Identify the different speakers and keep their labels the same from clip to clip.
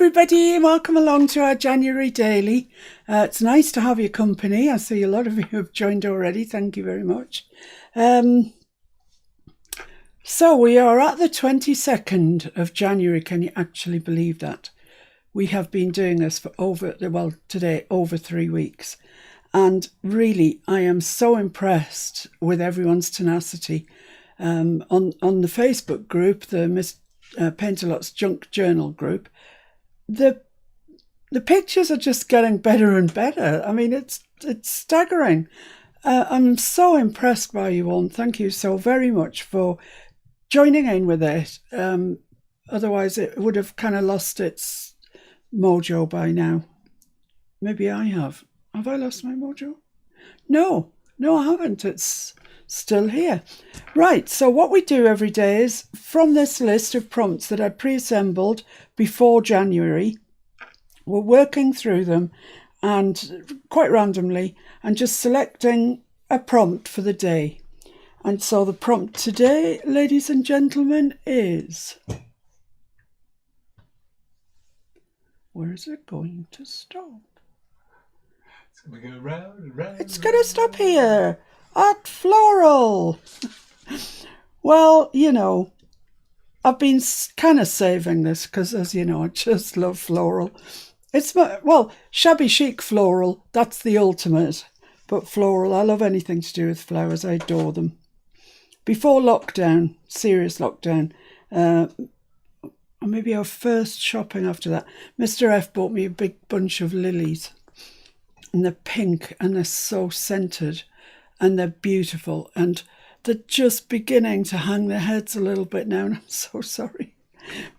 Speaker 1: everybody, welcome along to our January daily. It's nice to have your company. I see a lot of you have joined already. Thank you very much. So we are at the 22nd of January. Can you actually believe that? We have been doing this for over 3 weeks. And really, I am so impressed with everyone's tenacity. On the Facebook group, the Paintalot's Junk Journal group, the pictures are just getting better and better. I mean, it's staggering. I'm so impressed by you all, and thank you so very much for joining in with it. Otherwise, it would have kind of lost its mojo by now. Maybe I have. Have I lost my mojo? No, I haven't. It's still here. Right, so what we do every day is, from this list of prompts that I'd pre-assembled before January, we're working through them and quite randomly and just selecting a prompt for the day. And so the prompt today, ladies and gentlemen, is... Where is it going to stop?
Speaker 2: It's going to go round and round.
Speaker 1: It's going to stop here at floral. Well, you know, I've been kind of saving this because, as you know, I just love floral. It's shabby chic floral, that's the ultimate. But floral, I love anything to do with flowers. I adore them. Before lockdown, serious lockdown, or maybe our first shopping after that, Mr. F bought me a big bunch of lilies. And they're pink and they're so scented and they're beautiful. And they're just beginning to hang their heads a little bit now. And I'm so sorry.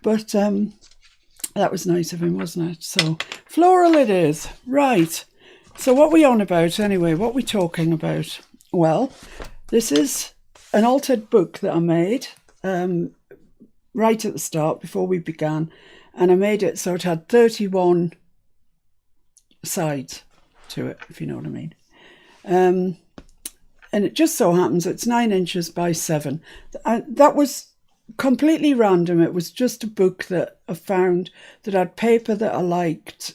Speaker 1: But that was nice of him, wasn't it? So floral it is. Right. So what we on about anyway? What we talking about? Well, this is an altered book that I made right at the start before we began. And I made it so it had 31 sides to it, if you know what I mean. And it just so happens it's 9 inches by 7. That was completely random. It was just a book that I found that had paper that I liked.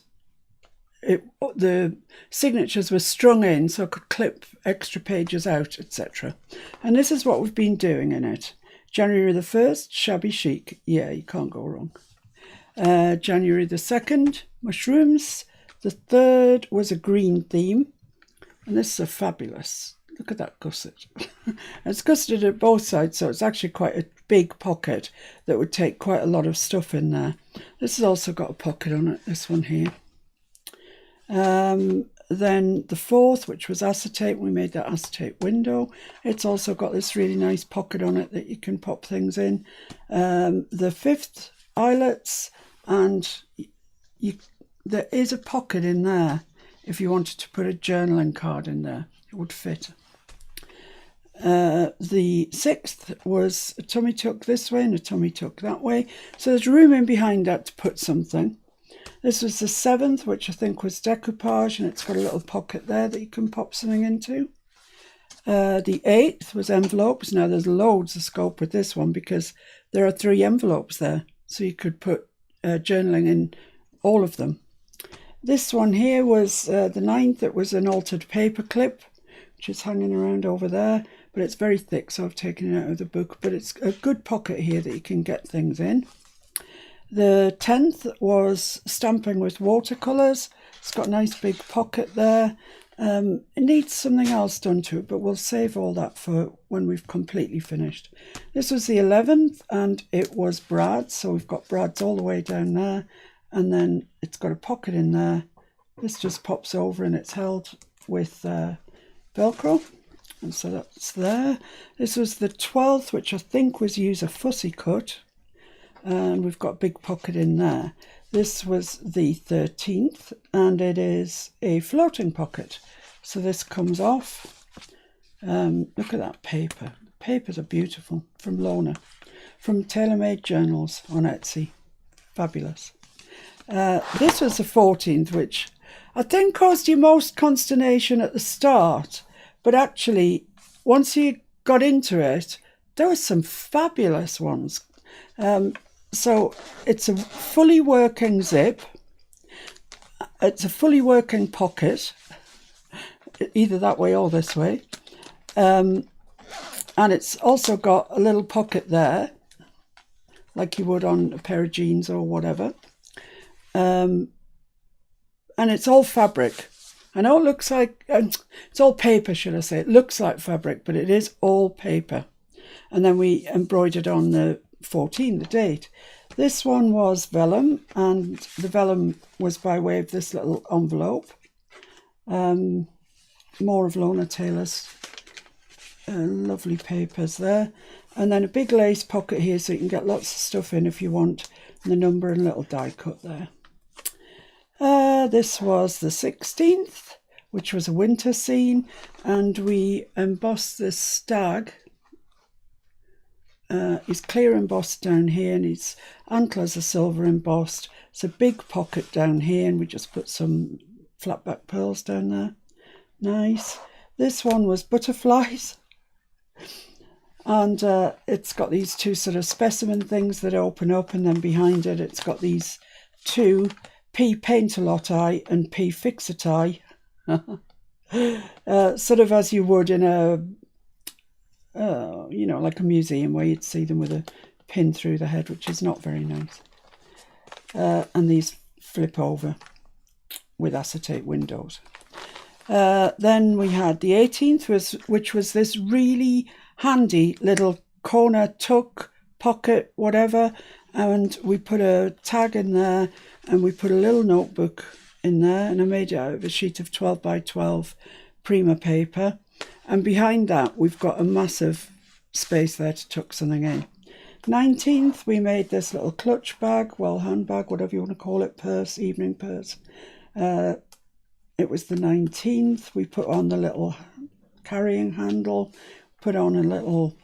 Speaker 1: The signatures were strung in so I could clip extra pages out, etc. And this is what we've been doing in it. January the 1st, shabby chic. Yeah, you can't go wrong. January the 2nd, mushrooms. The 3rd was a green theme. And this is a fabulous. Look at that gusset. It's gusseted at both sides, so it's actually quite a big pocket that would take quite a lot of stuff in there. This has also got a pocket on it, this one here. Then the 4th, which was acetate, we made that acetate window. It's also got this really nice pocket on it that you can pop things in. The 5th, eyelets, and there is a pocket in there if you wanted to put a journaling card in there. It would fit. The 6th was a tummy tuck this way and a tummy tuck that way. So there's room in behind that to put something. This was the 7th, which I think was decoupage, and it's got a little pocket there that you can pop something into. The 8th was envelopes. Now there's loads of scope with this one because there are 3 envelopes there. So you could put journaling in all of them. This one here was the 9th. It was an altered paper clip, which is hanging around over there. But it's very thick, so I've taken it out of the book. But it's a good pocket here that you can get things in. The 10th was stamping with watercolours. It's got a nice big pocket there. It needs something else done to it, but we'll save all that for when we've completely finished. This was the 11th, and it was brads. So we've got brads all the way down there. And then it's got a pocket in there. This just pops over and it's held with Velcro. And so that's there. This was the 12th, which I think was use a fussy cut. And we've got a big pocket in there. This was the 13th, and it is a floating pocket. So this comes off. Look at that paper. The papers are beautiful, from Lona, from Tailor-Made Journals on Etsy. Fabulous. This was the 14th, which I think caused you most consternation at the start. But actually, once you got into it, there were some fabulous ones. So it's a fully working zip. It's a fully working pocket, either that way or this way. And it's also got a little pocket there, like you would on a pair of jeans or whatever. And it's all fabric. I know it looks like, it's all paper, should I say. It looks like fabric, but it is all paper. And then we embroidered on the 14, the date. This one was vellum, and the vellum was by way of this little envelope. More of Lorna Taylor's lovely papers there. And then a big lace pocket here so you can get lots of stuff in if you want. And the number and a little die cut there. This was the 16th, which was a winter scene, and we embossed this stag. He's clear embossed down here, and his antlers are silver embossed. It's a big pocket down here, and we just put some flat back pearls down there. Nice. This one was butterflies, and it's got these two sort of specimen things that open up, and then behind it it's got these two P Paintalot eye and P Fix-It eye, sort of as you would in a, you know, like a museum where you'd see them with a pin through the head, which is not very nice. And these flip over with acetate windows. Then we had the 18th, which was this really handy little corner tuck, pocket, whatever, and we put a tag in there, and we put a little notebook in there, and I made it out of a sheet of 12 by 12 Prima paper, and behind that we've got a massive space there to tuck something in. 19th, we made this little clutch bag, well, handbag, whatever you want to call it, purse, evening purse. It was the 19th. We put on the little carrying handle, put on a little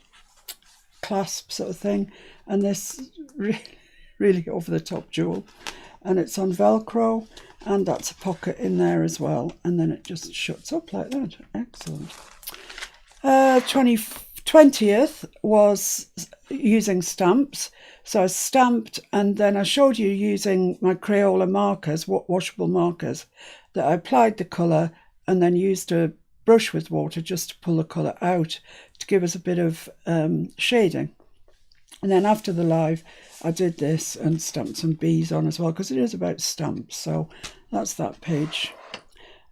Speaker 1: clasp sort of thing, and this really over-the-top jewel. And it's on Velcro, and that's a pocket in there as well. And then it just shuts up like that. Excellent. 20th was using stamps. So I stamped, and then I showed you using my Crayola markers, washable markers, that I applied the colour and then used a brush with water just to pull the colour out to give us a bit of shading. And then after the live, I did this and stamped some bees on as well, because it is about stamps. So that's that page.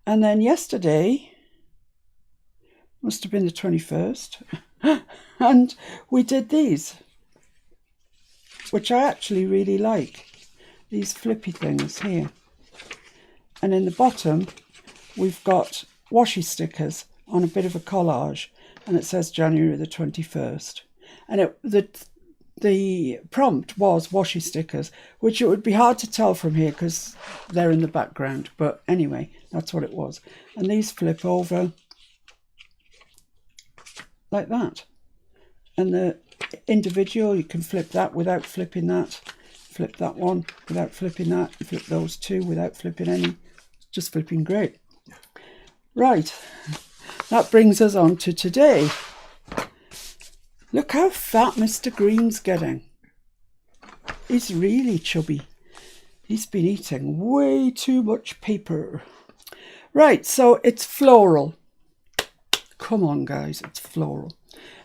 Speaker 1: And then yesterday, must have been the 21st, and we did these, which I actually really like, these flippy things here. And in the bottom, we've got washi stickers on a bit of a collage, and it says January the 21st. And the prompt was washi stickers, which it would be hard to tell from here because they're in the background. But anyway, that's what it was. And these flip over like that. And the individual, you can flip that without flipping that. Flip that one without flipping that. Flip those two without flipping any. Just flipping great. Right. That brings us on to today. Look how fat Mr. Green's getting. He's really chubby. He's been eating way too much paper. Right, so it's floral. Come on, guys, it's floral.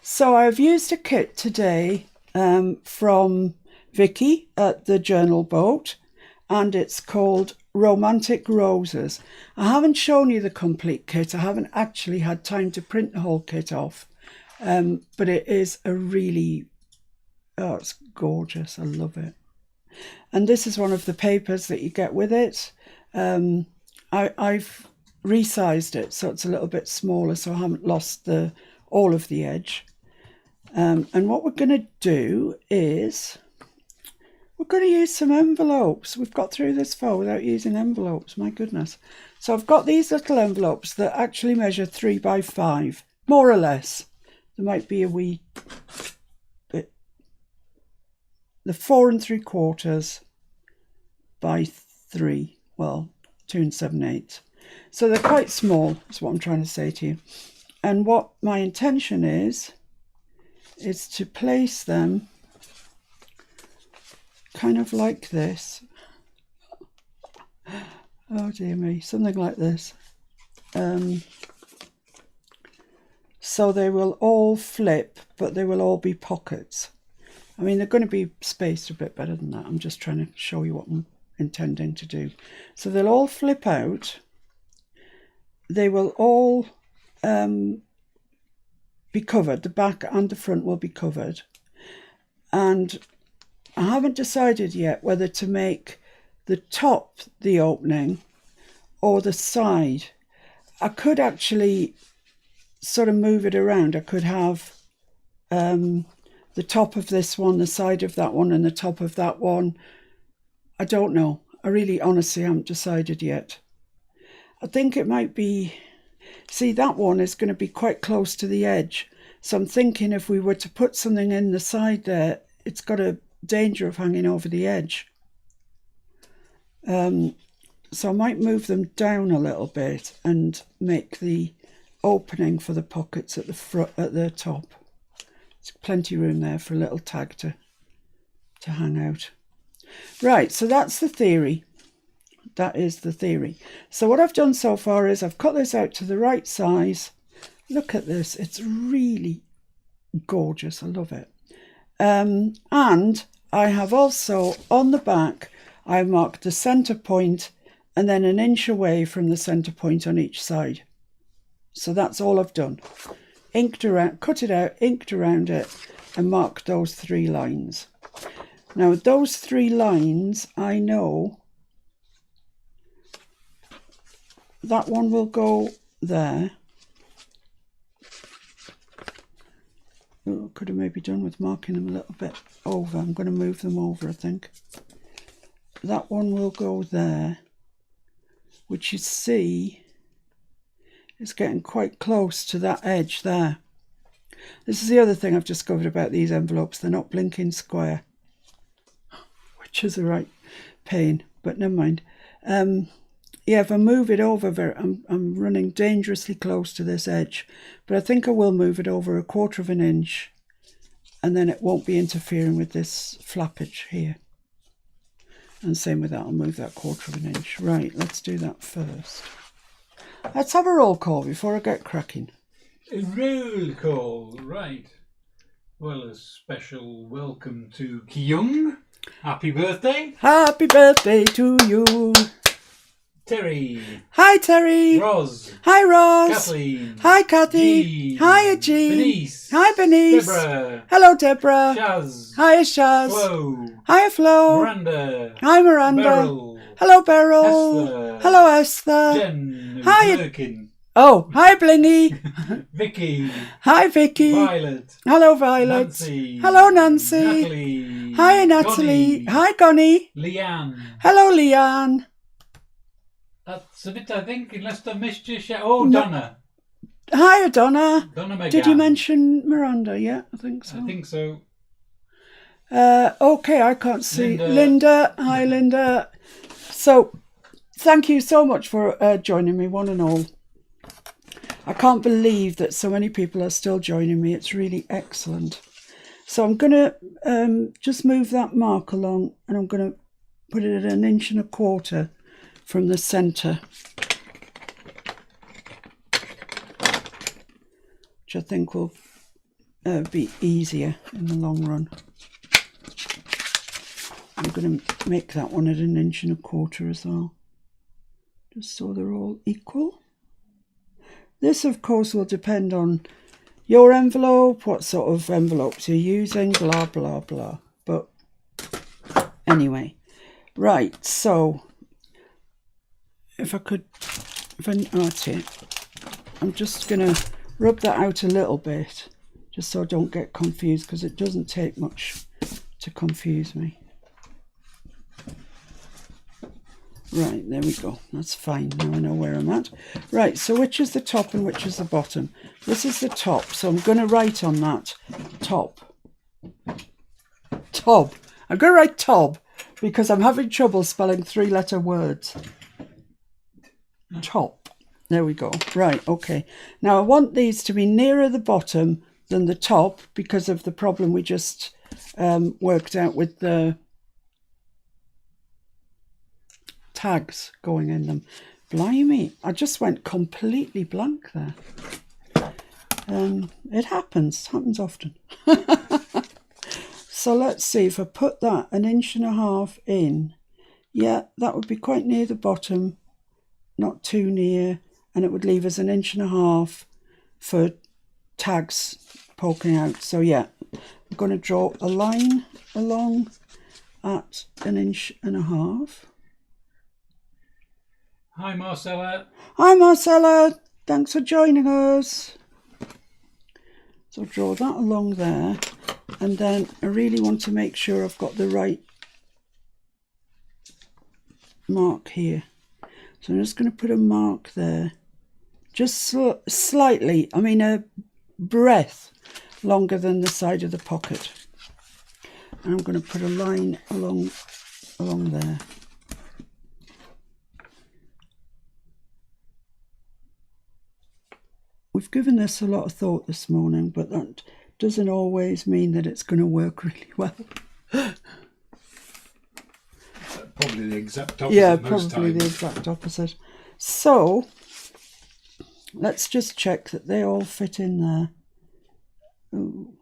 Speaker 1: So I've used a kit today from Vicky at the Journal Boat, and it's called Romantic Roses. I haven't shown you the complete kit. I haven't actually had time to print the whole kit off. But it is a really, oh, it's gorgeous. I love it. And this is one of the papers that you get with it. I've resized it so it's a little bit smaller, so I haven't lost all of the edge. And what we're going to do is we're going to use some envelopes. We've got through this far without using envelopes, my goodness. So I've got these little envelopes that actually measure 3 by 5, more or less. There might be a wee bit. The 4 3/4 by 3. Well, 2 7/8. So they're quite small, is what I'm trying to say to you. And what my intention is to place them kind of like this. Oh dear me, something like this. So they will all flip, but they will all be pockets. I mean, they're going to be spaced a bit better than that. I'm just trying to show you what I'm intending to do. So they'll all flip out. They will all be covered. The back and the front will be covered. And I haven't decided yet whether to make the top the opening or the side. I could actually sort of move it around. I could have the top of this one, the side of that one, and the top of that one. I don't know. I really honestly haven't decided yet. I think it might be, see, that one is going to be quite close to the edge. So I'm thinking if we were to put something in the side there, it's got a danger of hanging over the edge. So I might move them down a little bit and make the opening for the pockets at the front, at the top. There's plenty of room there for a little tag to hang out. Right, so that's the theory. That is the theory. So what I've done so far is I've cut this out to the right size. Look at this. It's really gorgeous. I love it. And I have also, on the back, I marked the centre point and then an inch away from the centre point on each side. So that's all I've done. Inked around, cut it out, inked around it, and marked those 3 lines. Now, those 3 lines, I know that one will go there. Oh, could have maybe done with marking them a little bit over. I'm going to move them over, I think. That one will go there, which you see is getting quite close to that edge there. This is the other thing I've discovered about these envelopes. They're not blinking square, which is a right pain, but never mind. Yeah, if I move it over, I'm running dangerously close to this edge, but I think I will move it over 1/4 of an inch, and then it won't be interfering with this flappage here. And same with that, I'll move that 1/4 of an inch. Right, let's do that first. Let's have a roll call before I get cracking.
Speaker 2: A roll call, right. Well, a special welcome to Kyung. Happy birthday.
Speaker 1: Happy birthday to you.
Speaker 2: Terry.
Speaker 1: Hi, Terry.
Speaker 2: Roz.
Speaker 1: Hi, Roz.
Speaker 2: Kathleen.
Speaker 1: Hi, Kathy.
Speaker 2: Jean.
Speaker 1: Hi, Jean.
Speaker 2: Bernice.
Speaker 1: Hi, Bernice.
Speaker 2: Deborah.
Speaker 1: Hello, Deborah.
Speaker 2: Shaz.
Speaker 1: Hi, Shaz.
Speaker 2: Flo.
Speaker 1: Hi, Flo.
Speaker 2: Miranda.
Speaker 1: Hi, Miranda.
Speaker 2: Beryl.
Speaker 1: Hello, Beryl.
Speaker 2: Esther.
Speaker 1: Hello, Esther.
Speaker 2: Jen.
Speaker 1: Hi.
Speaker 2: Birkin.
Speaker 1: Oh, hi, Blingy.
Speaker 2: Vicky.
Speaker 1: Hi, Vicky.
Speaker 2: Violet.
Speaker 1: Hello, Violet.
Speaker 2: Nancy.
Speaker 1: Hello, Nancy.
Speaker 2: Natalie.
Speaker 1: Hi, Natalie.
Speaker 2: Connie.
Speaker 1: Hi, Connie.
Speaker 2: Leanne.
Speaker 1: Hello, Leanne.
Speaker 2: That's it, I think, unless I missed you. Oh,
Speaker 1: No.
Speaker 2: Donna.
Speaker 1: Hi, Donna.
Speaker 2: Donna McGann.
Speaker 1: Did you mention Miranda? Yeah, I think so.
Speaker 2: I think so.
Speaker 1: Okay, I can't see.
Speaker 2: Linda.
Speaker 1: Linda. Hi, Linda. So, thank you so much for joining me, one and all. I can't believe that so many people are still joining me. It's really excellent. So I'm going to just move that mark along, and I'm going to put it at 1.25 inches from the centre, which I think will be easier in the long run. I'm going to make that one at 1.25 inches as well, just so they're all equal. This, of course, will depend on your envelope, what sort of envelopes you're using, blah, blah, blah. But anyway, right, so if I could, that's it. I'm just going to rub that out a little bit, just so I don't get confused, because it doesn't take much to confuse me. Right, there we go. That's fine. Now I know where I'm at. Right, so which is the top and which is the bottom? This is the top, so I'm going to write on that top. Tob. I'm going to write Tob because I'm having trouble spelling 3-letter words. Top. There we go. Right, okay. Now I want these to be nearer the bottom than the top because of the problem we just worked out with the tags going in them. Blimey, I just went completely blank there. It happens often. So let's see, if I put that 1.5 inches in, yeah, that would be quite near the bottom, not too near, and it would leave us 1.5 inches for tags poking out. So yeah, I'm going to draw a line along at 1.5 inches.
Speaker 2: Hi Marcella.
Speaker 1: Hi Marcella, thanks for joining us. So I'll draw that along there, and then I really want to make sure I've got the right mark here. So I'm just going to put a mark there, just slightly, I mean a breath longer than the side of the pocket. And I'm going to put a line along there. We've given this a lot of thought this morning, but that doesn't always mean that it's going to work really well.
Speaker 2: Probably the exact opposite.
Speaker 1: Yeah,
Speaker 2: most
Speaker 1: probably
Speaker 2: times.
Speaker 1: the exact opposite. So let's just check that they all fit in there. Ooh.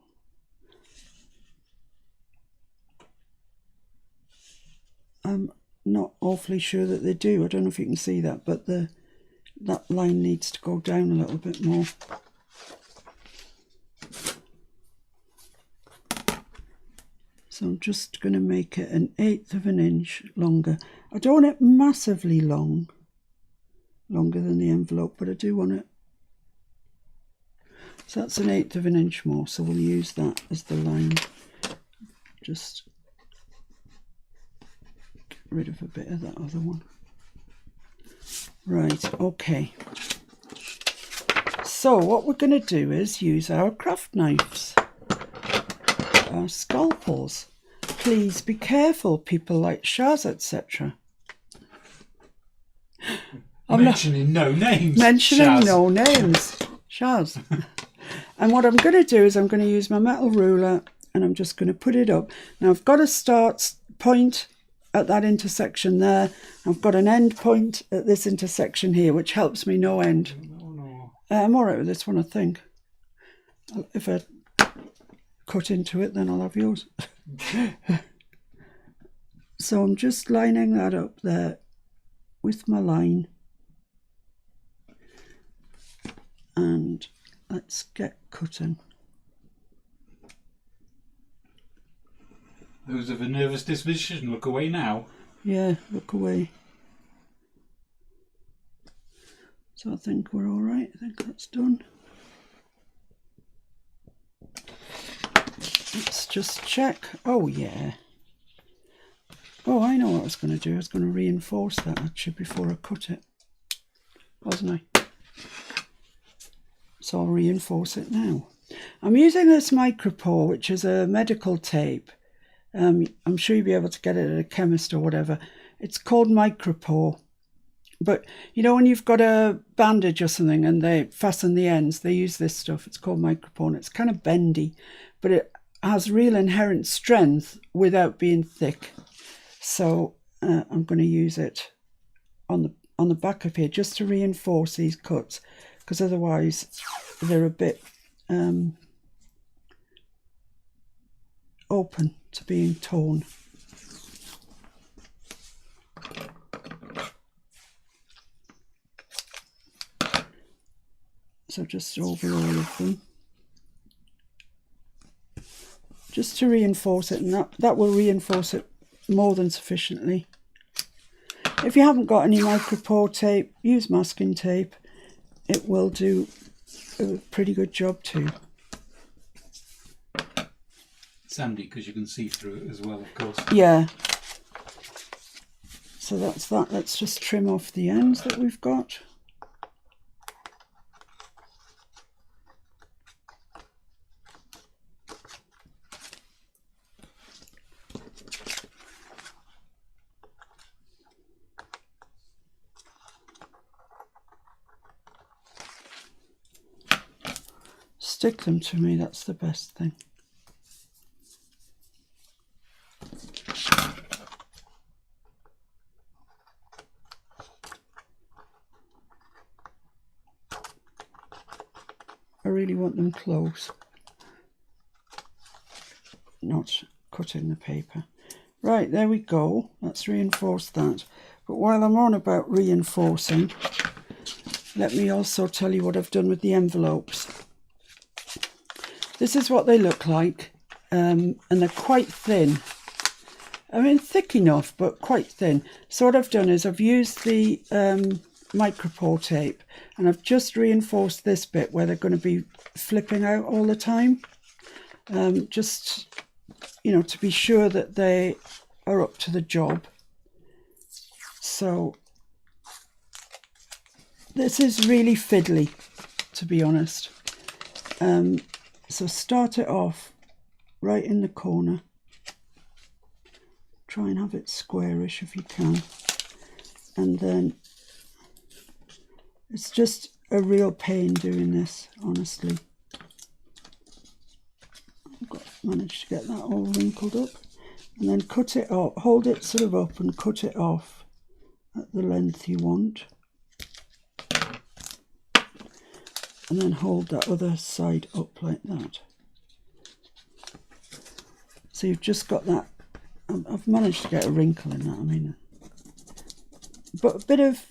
Speaker 1: I'm not awfully sure that they do. I don't know if you can see that, but that line needs to go down a little bit more. So I'm just going to make it 1/8 of an inch longer. I don't want it massively longer than the envelope, but I do want it. So that's 1/8 of an inch more, so we'll use that as the line. Just get rid of a bit of that other one. Right, okay. So what we're going to do is use our craft knives, our scalpels. Please be careful, people like Shaz, etc.
Speaker 2: Mentioning no names.
Speaker 1: Mentioning
Speaker 2: Shaz.
Speaker 1: no names. Shaz. And what I'm going to do is I'm going to use my metal ruler and I'm just going to put it up. Now I've got a start point at that intersection there. I've got an end point at this intersection here, which helps me no end.
Speaker 2: No.
Speaker 1: I'm all right with this one, I think. If I cut into it, then I'll have yours. So I'm just lining that up there with my line. And let's get cutting.
Speaker 2: Those of a nervous disposition, look away now.
Speaker 1: Yeah, look away. So I think we're all right. I think that's done. Let's just check. Oh, yeah. Oh, I know what I was going to do. I was going to reinforce that actually before I cut it. Wasn't I? So I'll reinforce it now. I'm using this micropore, which is a medical tape. I'm sure you'll be able to get it at a chemist or whatever. It's called micropore. But, you know, when you've got a bandage or something and they fasten the ends, they use this stuff. It's called micropore, and it's kind of bendy, but it has real inherent strength without being thick. So I'm going to use it on the back of here just to reinforce these cuts, because otherwise they're a bit open to being torn. So just over all of them, just to reinforce it, and that will reinforce it more than sufficiently. If you haven't got any micropore tape, use masking tape. It will do a pretty good job too.
Speaker 2: It's handy because you can see through it as well, of course.
Speaker 1: Yeah. So that's that. Let's just trim off the ends that we've got. Stick them to me, that's the best thing. I really want them close, not cutting the paper. Right, there we go. Let's reinforce that. But while I'm on about reinforcing, let me also tell you what I've done with the envelopes. This is what they look like, and they're quite thin. I mean, thick enough, but quite thin. So what I've done is I've used the micropore tape, and I've just reinforced this bit where they're going to be flipping out all the time. Just, you know, to be sure that they are up to the job. So this is really fiddly, to be honest. So start it off right in the corner. Try and have it squarish if you can. And then it's just a real pain doing this, honestly. Managed to get that all wrinkled up. And then cut it off, hold it sort of up and cut it off at the length you want. And then hold that other side up like that. So you've just got that. I've managed to get a wrinkle in that, I mean. But a bit of,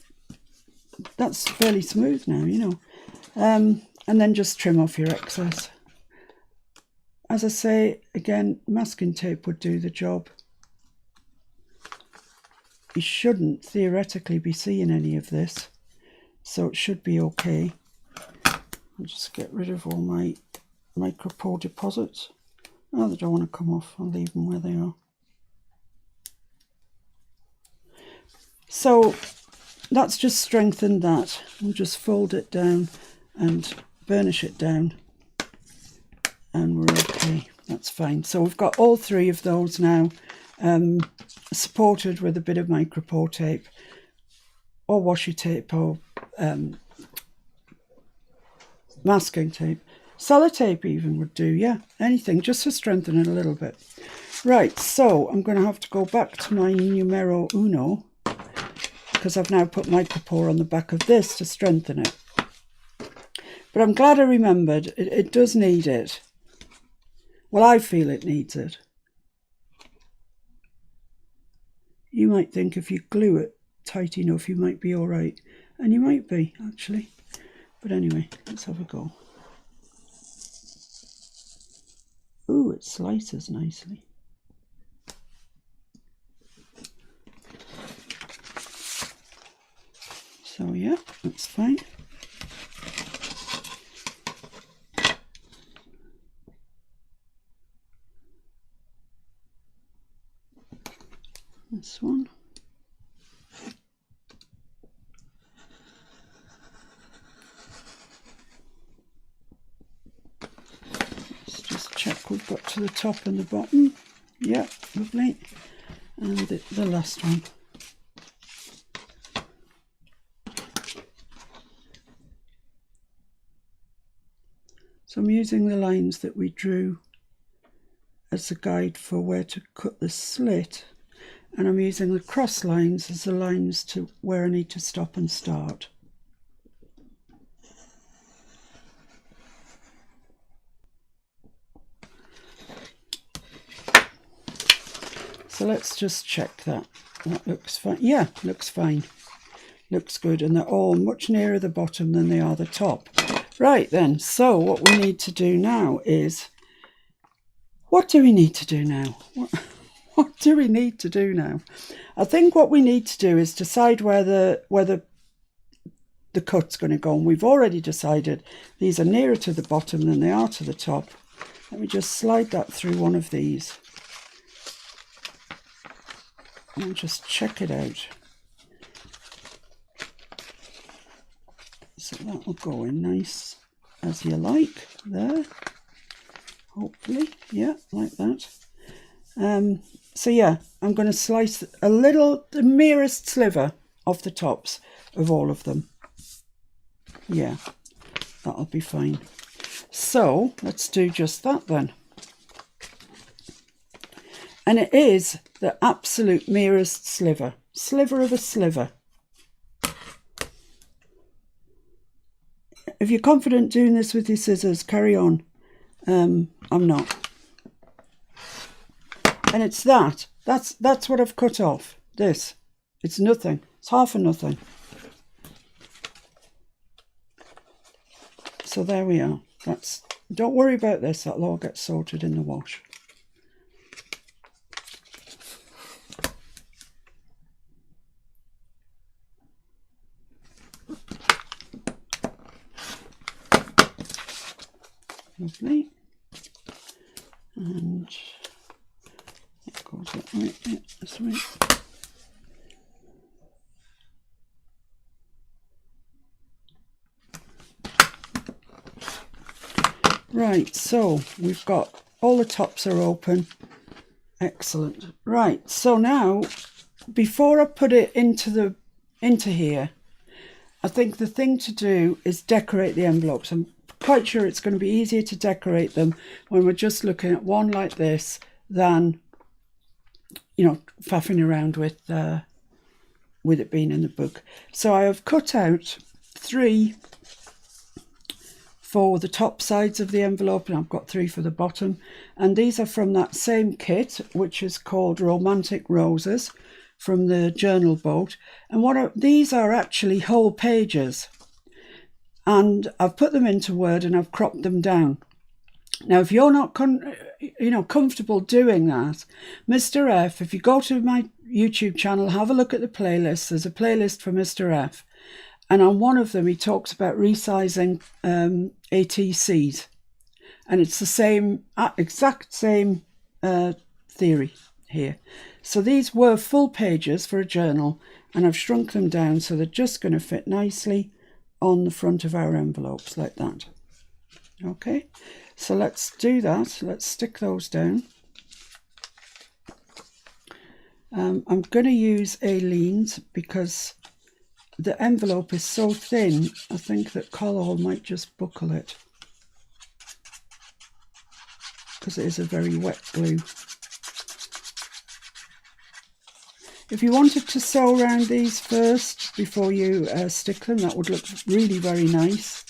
Speaker 1: that's fairly smooth now, you know. And then just trim off your excess. As I say, again, masking tape would do the job. You shouldn't theoretically be seeing any of this, so it should be okay. I'll just get rid of all my micropore deposits. Oh, they don't want to come off. I'll leave them where they are. So that's just strengthened that. We'll just fold it down and burnish it down, and we're okay. That's fine. So we've got all three of those now, supported with a bit of micropore tape or washi tape or masking tape. Sellotape even would do, yeah, anything, just to strengthen it a little bit. Right, so I'm going to have to go back to my numero uno, because I've now put micropore on the back of this to strengthen it. But I'm glad I remembered, it does need it. Well, I feel it needs it. You might think if you glue it tight enough, you might be all right. And you might be, actually. But anyway, let's have a go. Ooh, it slices nicely. So yeah, that's fine. This one. Let's just check we've got to the top and the bottom. Yeah, lovely. And the last one. So I'm using the lines that we drew as a guide for where to cut the slit. And I'm using the cross lines as the lines to where I need to stop and start. So let's just check that. That looks fine. Yeah, looks fine. Looks good. And they're all much nearer the bottom than they are the top. Right then, so what we need to do now is... What do we need to do now? What do we need to do now? I think what we need to do is decide where the cut's going to go. And we've already decided these are nearer to the bottom than they are to the top. Let me just slide that through one of these. And just check it out. So that will go in nice as you like there. Hopefully, yeah, like that. So yeah, I'm going to slice the merest sliver off the tops of all of them. Yeah, that'll be fine. So let's do just that then. And it is the absolute merest sliver of a sliver. if you're confident doing this with your scissors, carry on. I'm not. And it's that's what I've cut off. This. It's nothing. It's half of nothing. So there we are. Don't worry about this. That'll all get sorted in the wash. Lovely. And it goes that way. Yeah, this way. Right, so we've got all the tops are open. Excellent. Right, so now before I put it into here, I think the thing to do is decorate the envelopes. I'm quite sure it's going to be easier to decorate them when we're just looking at one like this than, you know, faffing around with it being in the book. So I have cut out 3 for the top sides of the envelope, and I've got 3 for the bottom. And these are from that same kit, which is called Romantic Roses, from the Journal Boat. And these are actually whole pages. And I've put them into Word and I've cropped them down. Now, if you're not comfortable doing that, Mr. F, if you go to my YouTube channel, have a look at the playlist. There's a playlist for Mr. F. And on one of them, he talks about resizing ATCs. And it's the same, exact same theory here. So these were full pages for a journal, and I've shrunk them down so they're just going to fit nicely on the front of our envelopes like that. Okay, so let's do that. Let's stick those down. I'm going to use Aleene's because the envelope is so thin, I think that Collall might just buckle it because it is a very wet glue. If you wanted to sew around these first before you stick them, that would look really very nice.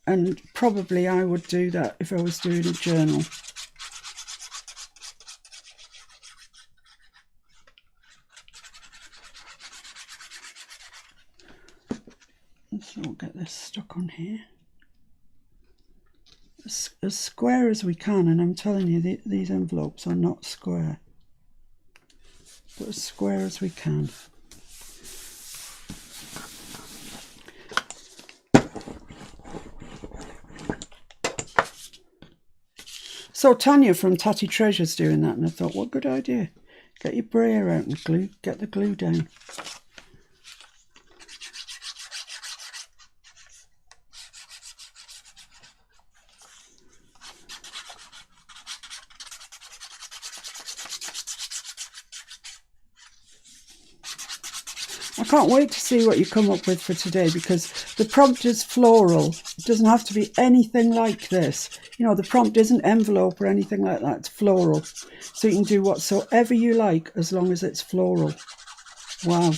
Speaker 1: And probably I would do that if I was doing a journal. So we'll get this stuck on here. As square as we can, and I'm telling you, these envelopes are not square. But as square as we can. So Tanya from Tatty Treasure's doing that, and I thought, what good idea. Get your brayer out and get the glue down. I can't wait to see what you come up with for today, because the prompt is floral. It doesn't have to be anything like this. You know, the prompt isn't envelope or anything like that. It's floral. So you can do whatsoever you like as long as it's floral. Wow.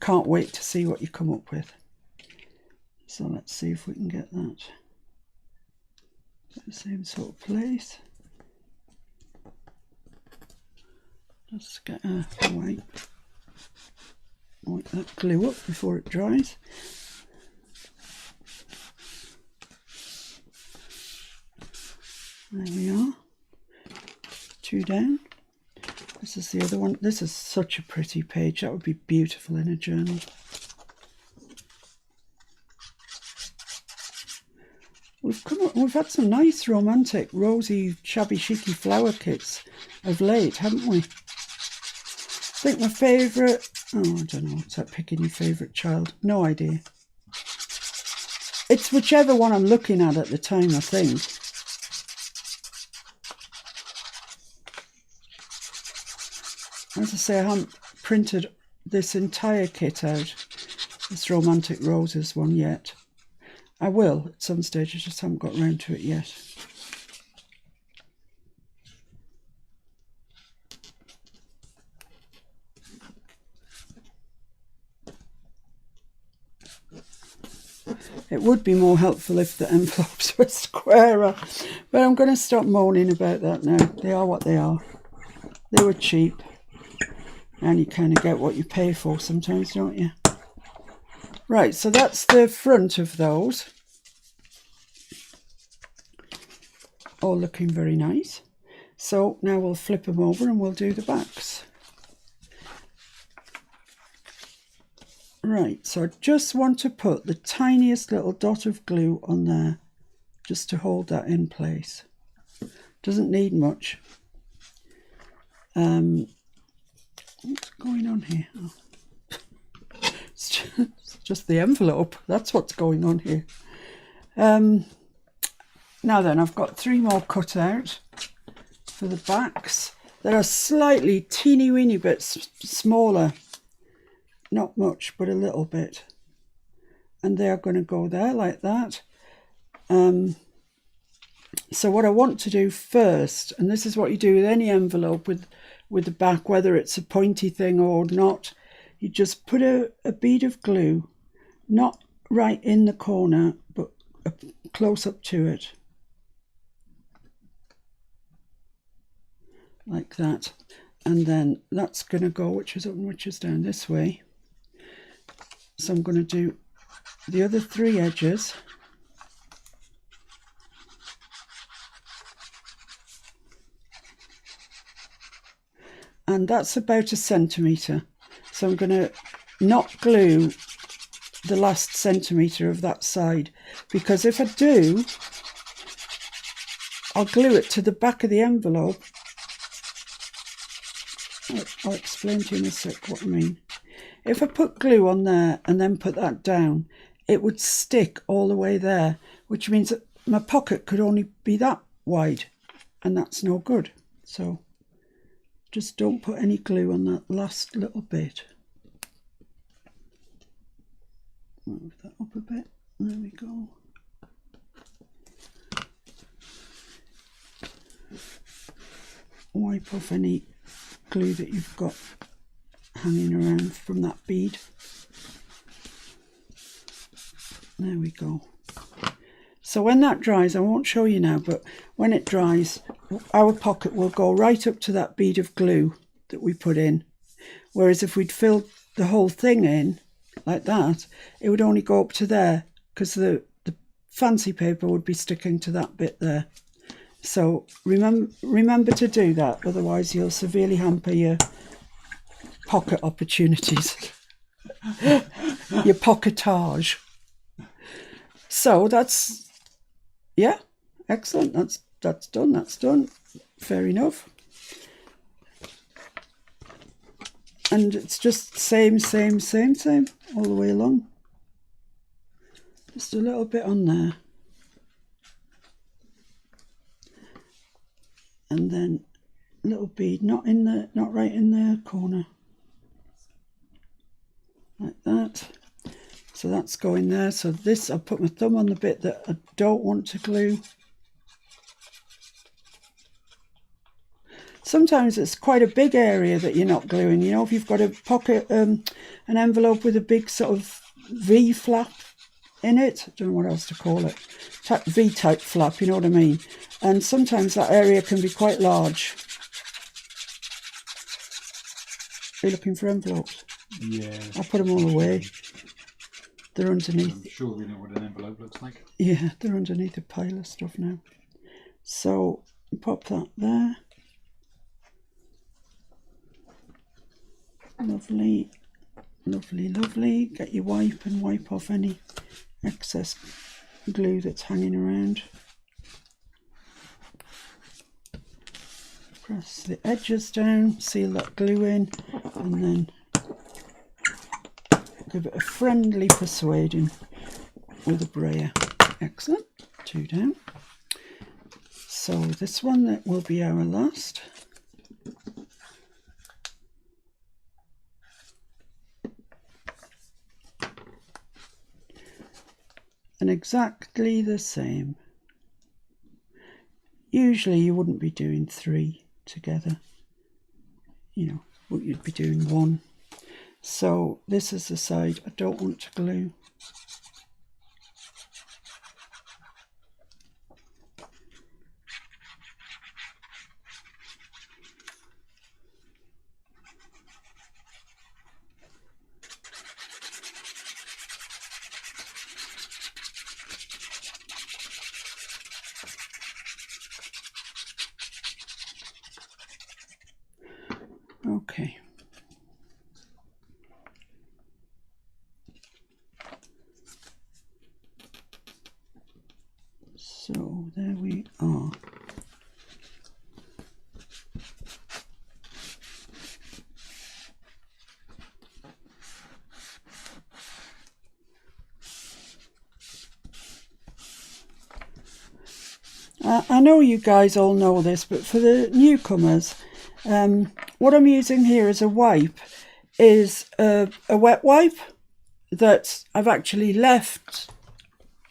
Speaker 1: Can't wait to see what you come up with. So let's see if we can get that. The same sort of place. Just get a wipe that glue up before it dries. There we are. 2 down. This is the other one. This is such a pretty page. That would be beautiful in a journal. We've had some nice romantic, rosy, shabby chicy flower kits of late, haven't we? I think my favourite, I don't know, what's that, picking your favourite child? No idea. It's whichever one I'm looking at the time, I think. As I say, I haven't printed this entire kit out, this Romantic Roses one yet. I will at some stage, I just haven't got around to it yet. It would be more helpful if the envelopes were squarer, but I'm going to stop moaning about that now. They are what they are. They were cheap, and you kind of get what you pay for sometimes, don't you? Right, so that's the front of those. All looking very nice. So now we'll flip them over and we'll do the backs. Right, so I just want to put the tiniest little dot of glue on there just to hold that in place. Doesn't need much. What's going on here? Oh. It's just the envelope. That's what's going on here. Now then, I've got 3 more cut out for the backs that are slightly teeny weeny bits smaller. Not much, but a little bit. And they are going to go there like that. So what I want to do first, and this is what you do with any envelope with the back, whether it's a pointy thing or not, you just put a bead of glue, not right in the corner, but close up to it. Like that. And then that's going to go, which is up and which is down this way. So I'm going to do the other 3 edges. And that's about 1 centimetre. So I'm going to not glue the last centimetre of that side, because if I do, I'll glue it to the back of the envelope. I'll explain to you in a sec what I mean. If I put glue on there and then put that down, it would stick all the way there, which means that my pocket could only be that wide, and that's no good. So just don't put any glue on that last little bit. Move that up a bit. There we go. Wipe off any glue that you've got hanging around from that bead. There we go. So when that dries, I won't show you now, but when it dries, our pocket will go right up to that bead of glue that we put in. Whereas if we'd filled the whole thing in like that, it would only go up to there, because the fancy paper would be sticking to that bit there. So remember to do that, otherwise you'll severely hamper your pocket opportunities. Your pocketage. So that's, yeah, excellent. That's done. Fair enough. And it's just same all the way along. Just a little bit on there. And then a little bead, not right in the corner. Like that. So that's going there. So this, I'll put my thumb on the bit that I don't want to glue. Sometimes it's quite a big area that you're not gluing. You know, if you've got a pocket, an envelope with a big sort of V flap in it, I don't know what else to call it, V-type flap, you know what I mean? And sometimes that area can be quite large. Are you looking for envelopes?
Speaker 2: Yeah.
Speaker 1: I'll put them all away. They're underneath.
Speaker 2: I'm sure we know what an envelope looks like.
Speaker 1: Yeah, they're underneath a pile of stuff now. So pop that there. Lovely, lovely, lovely. Get your wipe and wipe off any excess glue that's hanging around. Press the edges down, seal that glue in, and then give it a friendly persuading with a brayer. Excellent. 2 down. So this one that will be our last. And exactly the same. Usually you wouldn't be doing 3 together. You know, you'd be doing 1. So this is the side I don't want to glue. I know you guys all know this, but for the newcomers, what I'm using here as a wipe is a wet wipe that I've actually left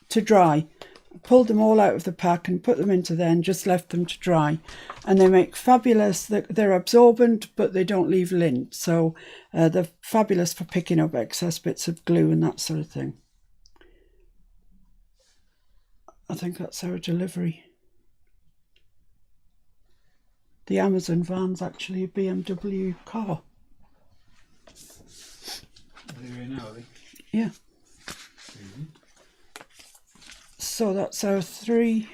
Speaker 1: to dry. I pulled them all out of the pack and put them into there and just left them to dry. And they make fabulous, they're absorbent, but they don't leave lint. So they're fabulous for picking up excess bits of glue and that sort of thing. I think that's our delivery. The Amazon van's actually a BMW car.
Speaker 2: They're in, are they?
Speaker 1: Yeah. So that's our 3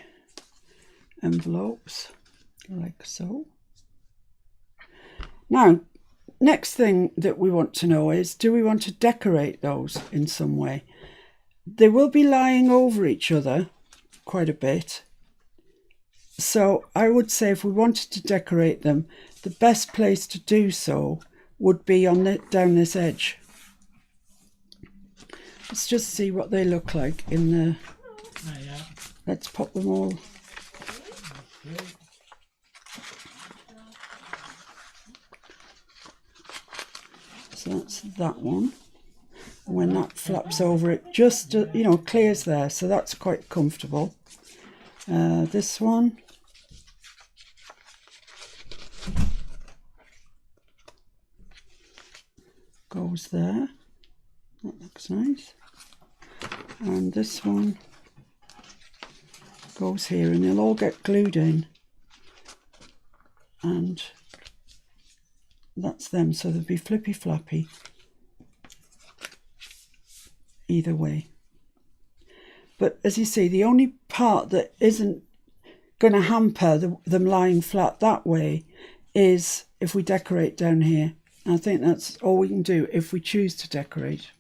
Speaker 1: envelopes, like so. Now, next thing that we want to know is, do we want to decorate those in some way? They will be lying over each other quite a bit. So I would say if we wanted to decorate them, the best place to do so would be on down this edge. Let's just see what they look like in the...
Speaker 2: Oh, yeah.
Speaker 1: Let's pop them all.
Speaker 2: Okay.
Speaker 1: So that's that one. And when that flaps over, it just, clears there. So that's quite comfortable. This one. Goes there. That looks nice. And this one goes here, and they'll all get glued in. And that's them, so they'll be flippy flappy either way. But as you see, the only part that isn't going to hamper them lying flat that way is if we decorate down here. I think that's all we can do if we choose to decorate.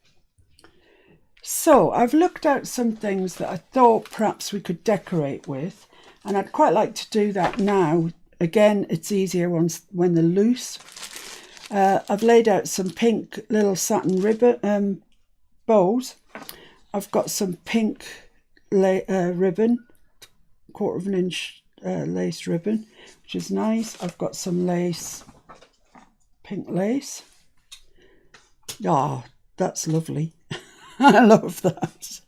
Speaker 1: So I've looked at some things that I thought perhaps we could decorate with, and I'd quite like to do that now. Again, it's easier when they're loose. I've laid out some pink little satin ribbon bows. I've got some pink ribbon, 1/4 inch lace ribbon, which is nice. I've got some lace, pink lace. Ah, that's lovely. I love that.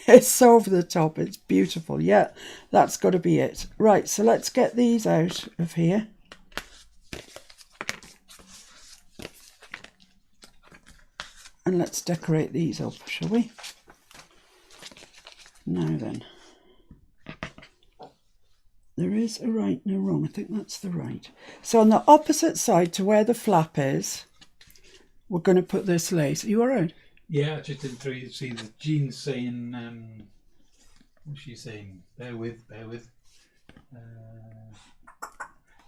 Speaker 1: It's so over the top. It's beautiful. Yeah, that's got to be it. Right, so let's get these out of here. And let's decorate these up, shall we? Now then. There is a right and a wrong. I think that's the right. So on the opposite side to where the flap is, we're going to put this lace. Are you all right?
Speaker 2: Yeah, I just didn't see the Jean saying, what's she saying? Bear with.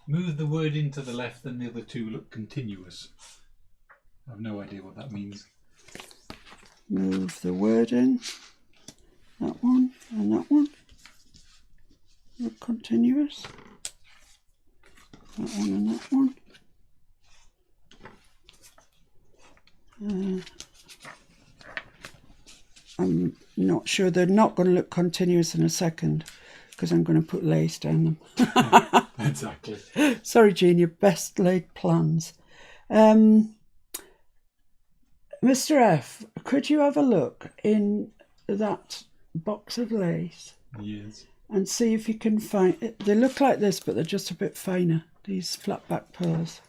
Speaker 2: Move the word into the left and the other two look continuous. I have no idea what that means.
Speaker 1: Move the word in. That one and that one. Look continuous. That one and that one. I'm not sure. They're not going to look continuous in a second because I'm going to put lace down them.
Speaker 2: Exactly.
Speaker 1: Sorry, Jean, your best laid plans. Mr. F, could you have a look in that box of lace?
Speaker 2: Yes.
Speaker 1: And see if you can find it. They look like this, but they're just a bit finer, these flat back pearls.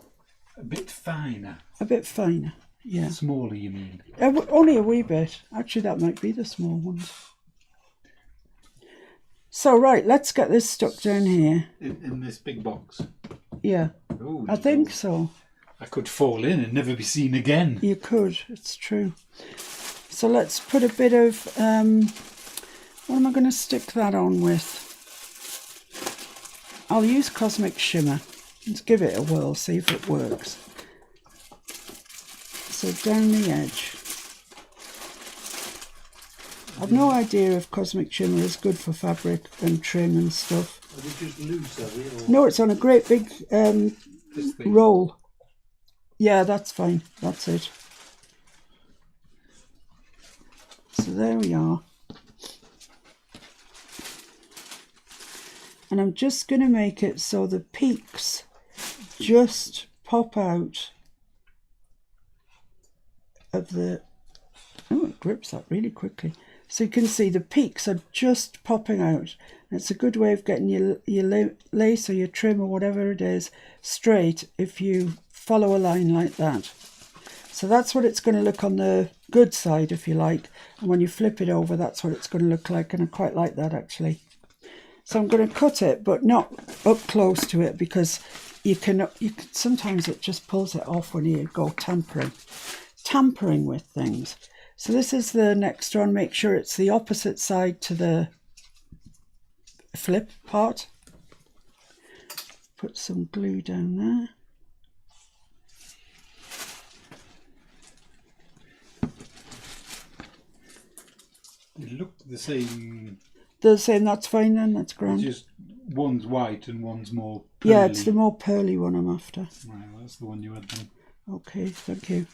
Speaker 2: A bit finer.
Speaker 1: A bit finer, yeah.
Speaker 2: Smaller, you mean?
Speaker 1: Only a wee bit. Actually, that might be the small ones. So, right, let's get this stuck down here.
Speaker 2: In this big box?
Speaker 1: Yeah,
Speaker 2: Ooh,
Speaker 1: I think so.
Speaker 2: I could fall in and never be seen again.
Speaker 1: You could, it's true. So let's put a bit of, what am I going to stick that on with? I'll use Cosmic Shimmer. Let's give it a whirl, see if it works. So down the edge. I've no idea if Cosmic Shimmer is good for fabric and trim and stuff.
Speaker 2: Are they just loose, are they? Or
Speaker 1: No, it's on a great big
Speaker 2: this thing?
Speaker 1: roll. Yeah, that's fine. That's it. So there we are. And I'm just going to make it so the peaks just pop out of the... Oh, it grips that really quickly. So you can see the peaks are just popping out. And it's a good way of getting your lace or your trim or whatever it is straight if you follow a line like that. So that's what it's going to look on the good side, if you like. And when you flip it over, that's what it's going to look like. And I quite like that, actually. So I'm going to cut it, but not up close to it, because you can sometimes it just pulls it off when you go tampering with things. So this is the next one. Make sure it's the opposite side to the flip part. Put some glue down there.
Speaker 2: They look the same.
Speaker 1: They're saying that's fine then, that's grand.
Speaker 2: Just one's white and one's more pearly.
Speaker 1: Yeah, it's the more pearly one I'm after.
Speaker 2: Right, well, that's the one you had then.
Speaker 1: Okay, thank you.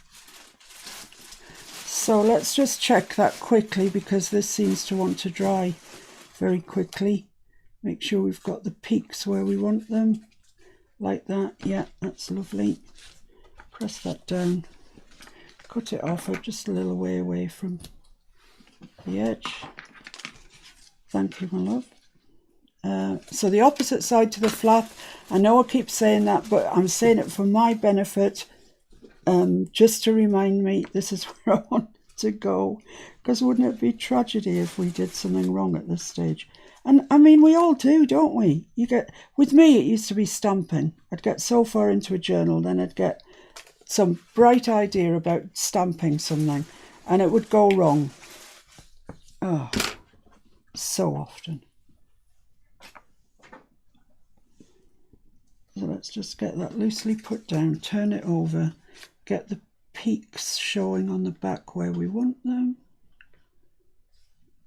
Speaker 1: So let's just check that quickly, because this seems to want to dry very quickly. Make sure we've got the peaks where we want them. Like that. Yeah, that's lovely. Press that down. Cut it off just a little way away from the edge. Thank you, my love. So the opposite side to the flap. I know I keep saying that, but I'm saying it for my benefit, just to remind me this is where I want to go, because wouldn't it be tragedy if we did something wrong at this stage? And I mean, we all do, don't we? With me, it used to be stamping. I'd get so far into a journal, then I'd get some bright idea about stamping something, and it would go wrong. Oh, so often. So let's just get that loosely put down, turn it over, get the peaks showing on the back where we want them.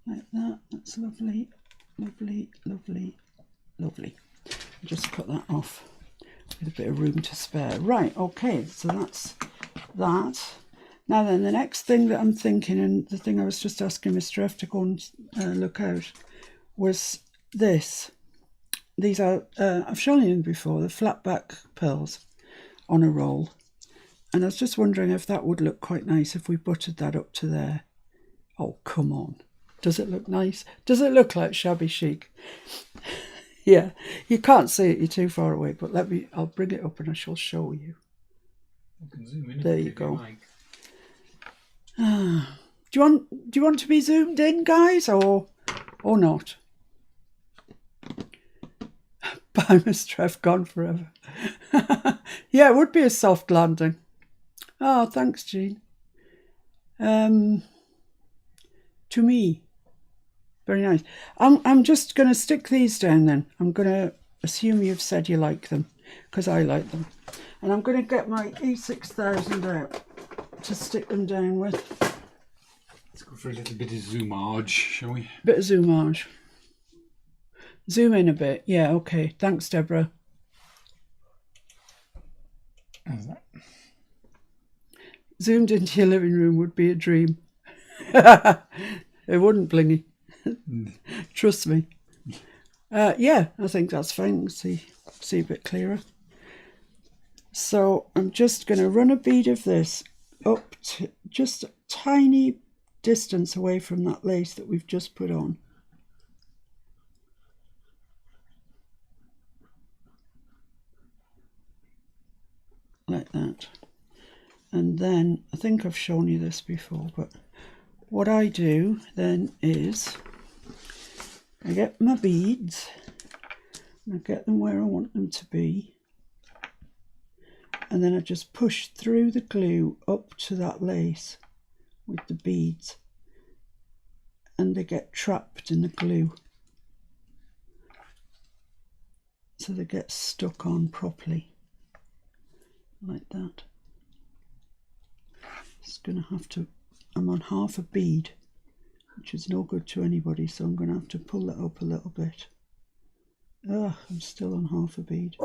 Speaker 1: Like that. That's lovely. Lovely, lovely, lovely. Just cut that off with a bit of room to spare. Right, okay, so that's that. Now then, the next thing that I'm thinking, and the thing I was just asking Mr. F to go and look out, was this. These are, I've shown you them before, the flat back pearls on a roll. And I was just wondering if that would look quite nice if we buttered that up to there. Oh, come on. Does it look nice? Does it look like shabby chic? Yeah, you can't see it, you're too far away, but I'll bring it up and I shall show you.
Speaker 2: You can zoom in.
Speaker 1: There you go. Do you want to be zoomed in, guys, or not? Bye, Mr. F, gone forever. Yeah, it would be a soft landing. Oh, thanks, Jean. To me, very nice. I'm just going to stick these down then. I'm going to assume you've said you like them, because I like them. And I'm going to get my E6000 out to stick them down with.
Speaker 2: Let's go for a little bit of zoomage, shall we?
Speaker 1: Bit of zoomage. Zoom in a bit. Yeah, okay. Thanks, Deborah.
Speaker 2: How's that?
Speaker 1: Zoomed into your living room would be a dream. It wouldn't, Blingy. Trust me. Yeah, I think that's fine. See a bit clearer. So I'm just going to run a bead of this up to just a tiny distance away from that lace that we've just put on. Like that. And then, I think I've shown you this before, but what I do then is I get my beads and I get them where I want them to be, and then I just push through the glue up to that lace with the beads, and they get trapped in the glue, so they get stuck on properly like that. Just gonna have to, I'm on half a bead, which is no good to anybody, so I'm gonna have to pull that up a little bit. I'm still on half a bead.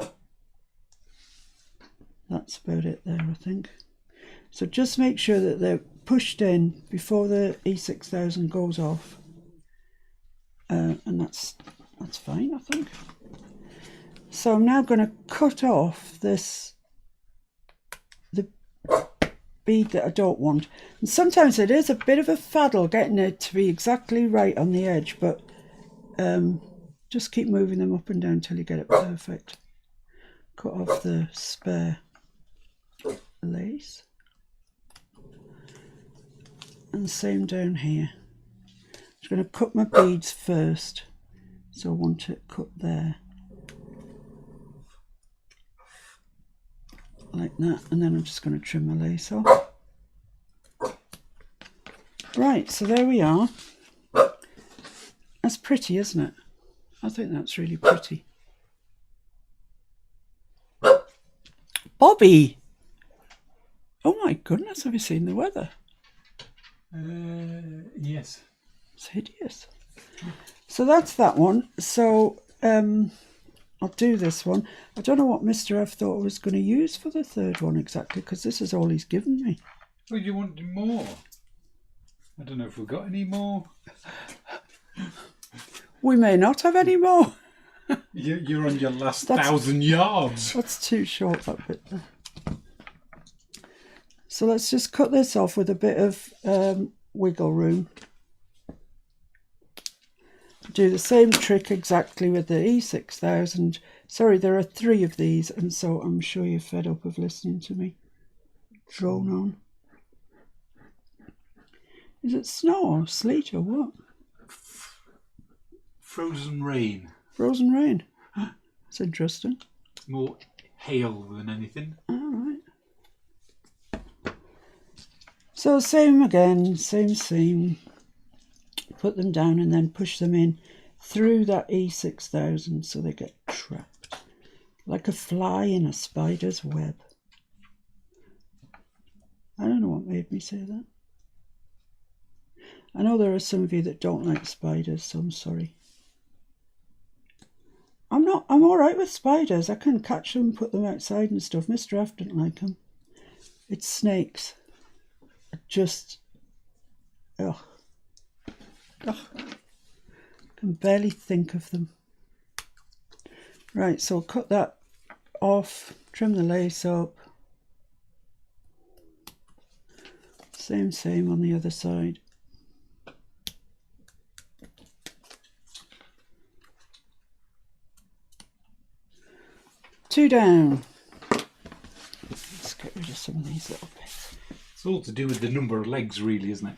Speaker 1: That's about it there, I think. So just make sure that they're pushed in before the E6000 goes off, and that's fine, I think. So I'm now going to cut off the bead that I don't want. And sometimes it is a bit of a faddle getting it to be exactly right on the edge, but just keep moving them up and down till you get it perfect. Cut off the spare lace. And same down here. I'm just going to cut my beads first, so I want it cut there. Like that, and then I'm just going to trim my lace off. Right, so there we are. That's pretty, isn't it? I think that's really pretty. Bobby! Oh my goodness, have you seen the weather?
Speaker 2: Yes.
Speaker 1: It's hideous. So that's that one. So I'll do this one. I don't know what Mr. F thought I was going to use for the third one exactly, because this is all he's given me.
Speaker 2: Well, you want more? I don't know if we've got any more.
Speaker 1: We may not have any more.
Speaker 2: You're on your last 1,000 yards.
Speaker 1: That's too short, that bit there. So let's just cut this off with a bit of wiggle room. Do the same trick exactly with the E6000. Sorry, there are 3 of these, and so I'm sure you're fed up of listening to me drone on. Is it snow or sleet or what?
Speaker 2: Frozen rain.
Speaker 1: Frozen rain. That's interesting.
Speaker 2: More hail than anything.
Speaker 1: All right. So same again, same. Put them down and then push them in through that E6000 so they get trapped like a fly in a spider's web. I don't know what made me say that. I know there are some of you that don't like spiders, so I'm sorry. I'm all right with spiders. I can catch them, put them outside and stuff. Mr. F didn't like them. It's snakes. Ugh. I can barely think of them. Right, so I'll cut that off, trim the lace up. Same on the other side. Two down. Let's get rid of some of these little bits.
Speaker 2: It's all to do with the number of legs, really, isn't it?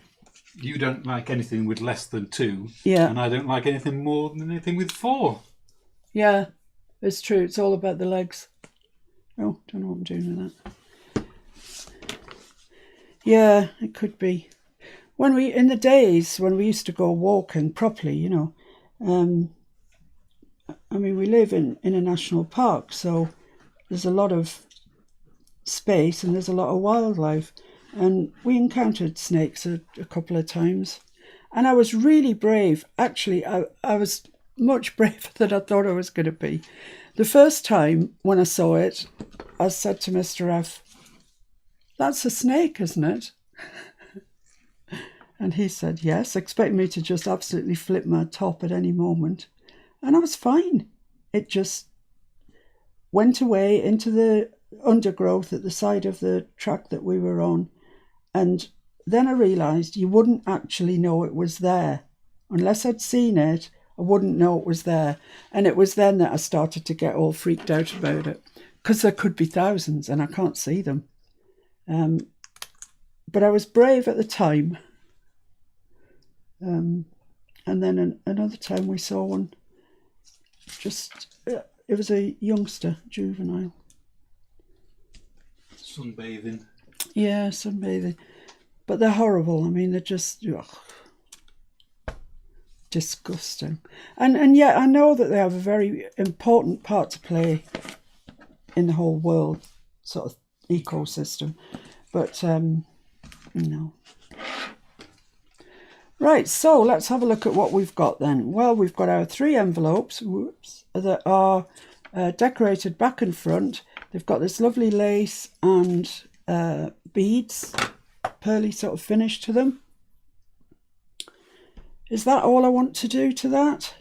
Speaker 2: You don't like anything with less than 2.
Speaker 1: Yeah.
Speaker 2: And I don't like anything more than anything with 4.
Speaker 1: Yeah, it's true. It's all about the legs. Oh, don't know what I'm doing with that. Yeah, it could be. In the days when we used to go walking properly, you know, I mean, we live in a national park, so there's a lot of space and there's a lot of wildlife. And we encountered snakes a couple of times. And I was really brave. Actually, I was much braver than I thought I was going to be. The first time when I saw it, I said to Mr. F, "That's a snake, isn't it?" And he said, "Yes," expecting me to just absolutely flip my top at any moment. And I was fine. It just went away into the undergrowth at the side of the track that we were on. And then I realised you wouldn't actually know it was there. Unless I'd seen it, I wouldn't know it was there. And it was then that I started to get all freaked out about it. Because there could be thousands and I can't see them. But I was brave at the time. And then another time we saw one. It was a youngster, juvenile.
Speaker 2: Sunbathing.
Speaker 1: Yeah, sunbathing. But they're horrible. I mean, they're just disgusting. And yet I know that they have a very important part to play in the whole world sort of ecosystem. But, no. Right, so let's have a look at what we've got then. Well, we've got our 3 envelopes, that are decorated back and front. They've got this lovely lace and beads, pearly sort of finish to them. Is that all I want to do to that?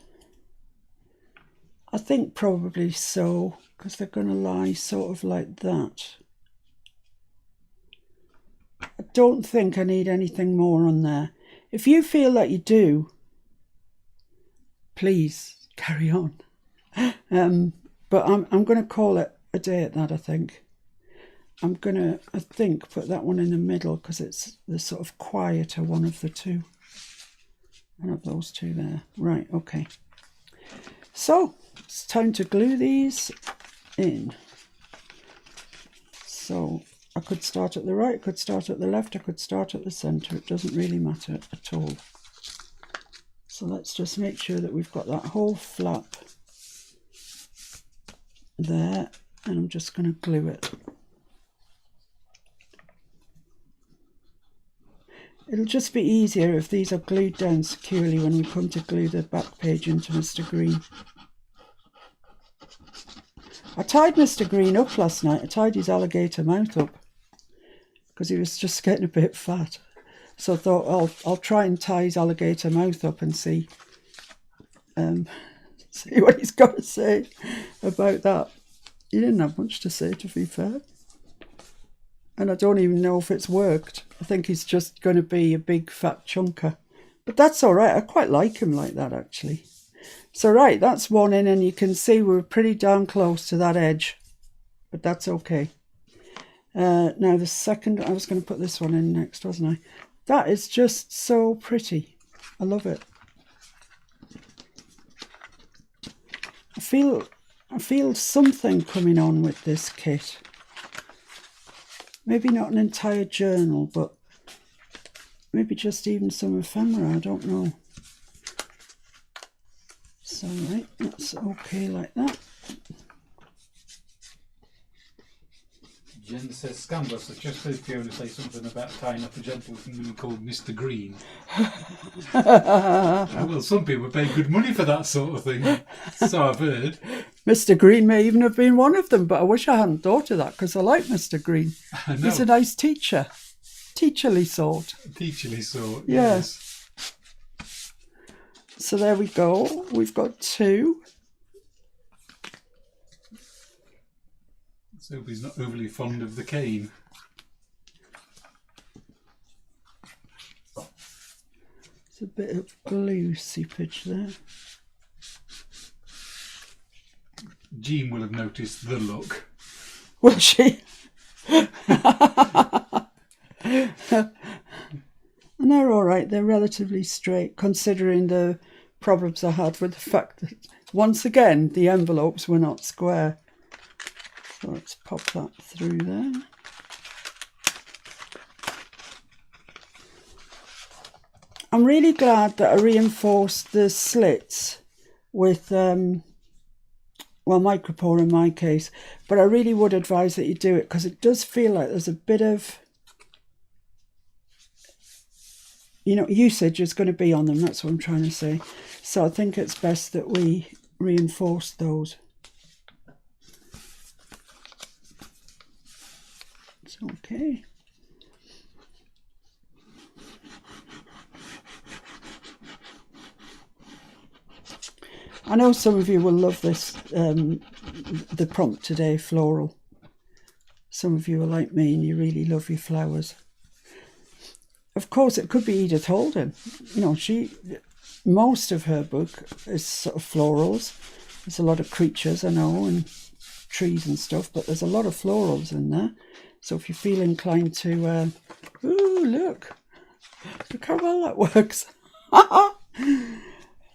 Speaker 1: I think probably so, because they're going to lie sort of like that. I don't think I need anything more on there. If you feel that you do, please carry on. But I'm going to call it a day at that, I think. I'm going to, I think, put that one in the middle because it's the sort of quieter one of the two. I have those two there. Right, okay. So, it's time to glue these in. So, I could start at the right, I could start at the left, I could start at the centre. It doesn't really matter at all. So let's just make sure that we've got that whole flap there, and I'm just going to glue it. It'll just be easier if these are glued down securely when we come to glue the back page into Mr. Green. I tied Mr. Green up last night. I tied his alligator mouth up because he was just getting a bit fat. So I thought I'll try and tie his alligator mouth up and see what he's got to say about that. He didn't have much to say, to be fair. And I don't even know if it's worked. I think he's just going to be a big fat chunker. But that's all right. I quite like him like that, actually. So, right, that's one in, and you can see we're pretty darn close to that edge. But that's okay. Now, the second, I was going to put this one in next, wasn't I? That is just so pretty. I love it. I feel something coming on with this kit. Maybe not an entire journal, but maybe just even some ephemera, I don't know. So, right, that's okay like that.
Speaker 2: Jen says, Scandalous, I just heard Fiona say something about tying up a gentleman called Mr. Green. Well, some people pay good money for that sort of thing, so I've heard.
Speaker 1: Mr. Green may even have been one of them, but I wish I hadn't thought of that because I like Mr. Green. He's a nice teacher. Teacherly sort.
Speaker 2: Teacherly sort,
Speaker 1: yeah.
Speaker 2: Yes.
Speaker 1: So there we go. We've got two.
Speaker 2: Let's hope he's not overly fond of the cane.
Speaker 1: There's a bit of glue seepage there.
Speaker 2: Jean will have noticed the look.
Speaker 1: Will she? And they're all right. They're relatively straight, considering the problems I had with the fact that, once again, the envelopes were not square. So let's pop that through there. I'm really glad that I reinforced the slits with, micropore in my case, but I really would advise that you do it because it does feel like there's a bit of, usage is going to be on them. That's what I'm trying to say. So I think it's best that we reinforce those. It's okay. I know some of you will love this, the prompt today, floral. Some of you are like me and you really love your flowers. Of course, it could be Edith Holden. Most of her book is sort of florals. There's a lot of creatures, I know, and trees and stuff, but there's a lot of florals in there. So if you feel inclined to, look how well that works.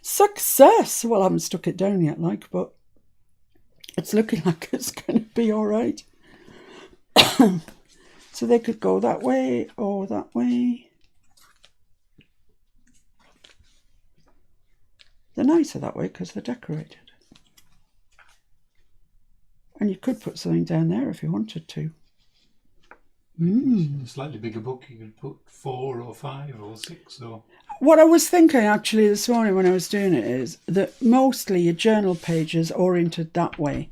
Speaker 1: Success! Well, I haven't stuck it down yet, but it's looking like it's going to be all right. So they could go that way or that way. They're nicer that way because they're decorated. And you could put something down there if you wanted to.
Speaker 2: A slightly bigger book, you could put 4 or 5 or 6 or...
Speaker 1: What I was thinking actually this morning when I was doing it is that mostly your journal pages oriented that way.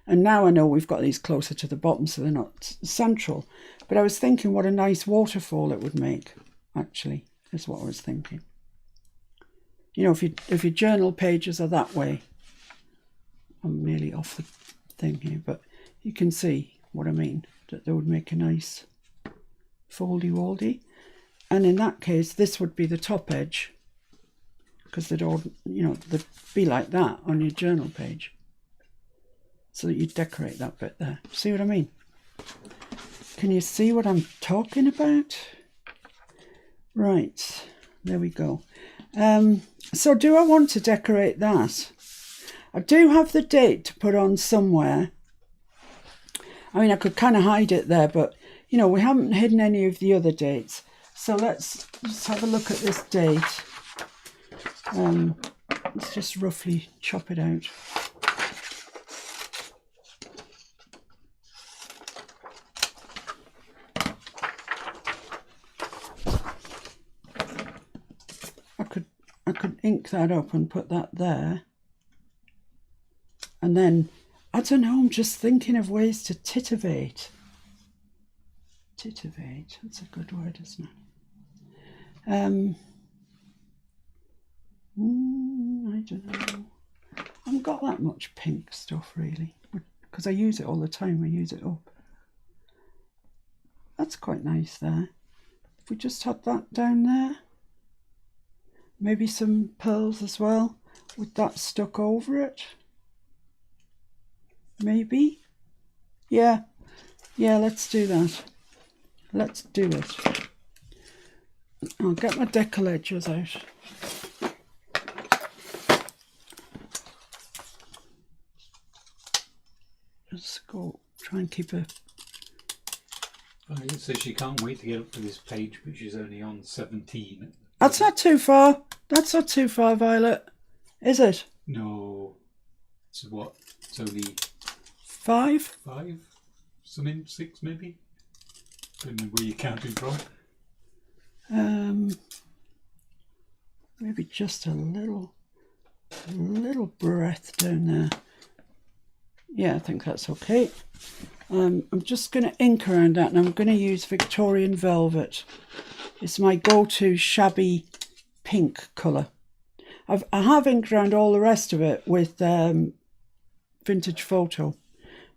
Speaker 1: And now I know we've got these closer to the bottom so they're not central. But I was thinking what a nice waterfall it would make, actually, is what I was thinking. If your journal pages are that way, I'm nearly off the thing here, but you can see what I mean, that they would make a nice foldy-woldy. And in that case, this would be the top edge, because they'd all, they'd be like that on your journal page. So that you decorate that bit there. See what I mean? Can you see what I'm talking about? Right, there we go. So do I want to decorate that? I do have the date to put on somewhere. I mean, I could kind of hide it there, but, we haven't hidden any of the other dates. So let's just have a look at this date. Let's just roughly chop it out. I could ink that up and put that there. And then, I don't know, I'm just thinking of ways to titivate. Titivate, that's a good word, isn't it? I don't know. I haven't got that much pink stuff really, because I use it all the time. I use it up. That's quite nice there. If we just had that down there, maybe some pearls as well with that stuck over it. Maybe. Yeah, let's do that. Let's do it. I'll get my decal edges out. Just go try and keep a...
Speaker 2: It says she can't wait to get up to this page, but she's only on 17.
Speaker 1: That's not too far. That's not too far, Violet. Is it?
Speaker 2: No. It's what? It's only...
Speaker 1: 5?
Speaker 2: 5? Something? 6 maybe? Don't know where you're counting from.
Speaker 1: Maybe just a little breath down there. Yeah, I think that's okay. I'm just going to ink around that, and I'm going to use Victorian Velvet. It's my go-to shabby pink colour. I have inked around all the rest of it with Vintage Photo,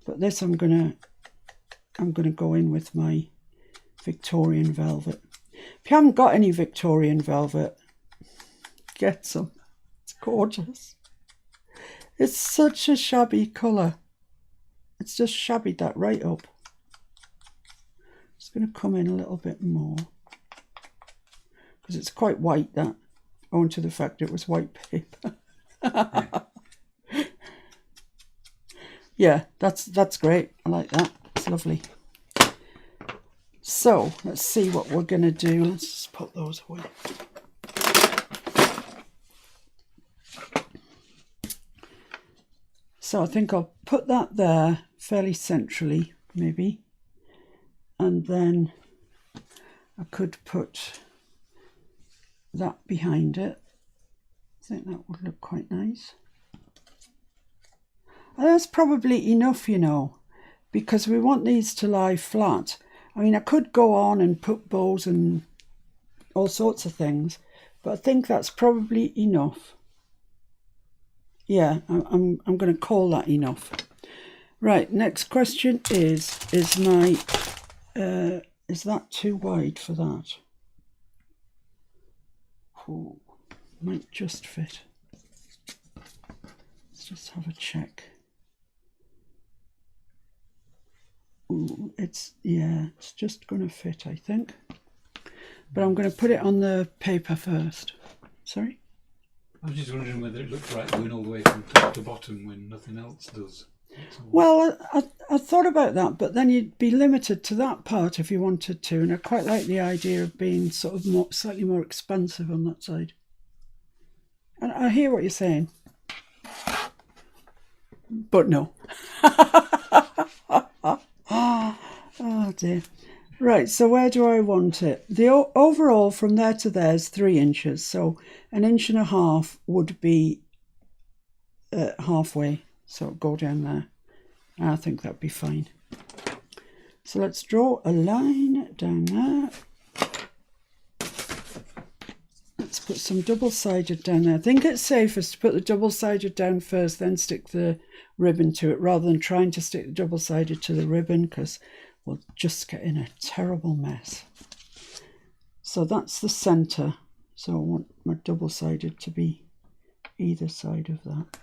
Speaker 1: but this I'm gonna go in with my Victorian Velvet. If you haven't got any Victorian Velvet, get some. It's gorgeous. It's such a shabby colour. It's just shabbied that right up. It's going to come in a little bit more, because it's quite white, that, owing to the fact it was white paper. Yeah, that's great. I like that. It's lovely. So let's see what we're going to do. Let's just put those away. So I think I'll put that there fairly centrally, maybe. And then I could put that behind it. I think that would look quite nice. And that's probably enough, because we want these to lie flat. I mean, I could go on and put bows and all sorts of things, but I think that's probably enough. Yeah, I'm going to call that enough. Right, next question is that too wide for that? Oh, might just fit. Let's just have a check. Ooh, it's just going to fit, I think. But I'm going to put it on the paper first. Sorry?
Speaker 2: I was just wondering whether it looked right going all the way from top to bottom when nothing else does.
Speaker 1: Well, I thought about that, but then you'd be limited to that part if you wanted to, and I quite like the idea of being sort of slightly more expansive on that side. And I hear what you're saying, but no. Oh dear. Right, so where do I want it? The overall from there to there is 3 inches, so 1.5 inches would be halfway, so go down there. I think that'd be fine. So let's draw a line down there. Let's put some double-sided down there. I think it's safest to put the double-sided down first, then stick the ribbon to it rather than trying to stick the double-sided to the ribbon, because we'll just get in a terrible mess. So that's the centre. So I want my double-sided to be either side of that.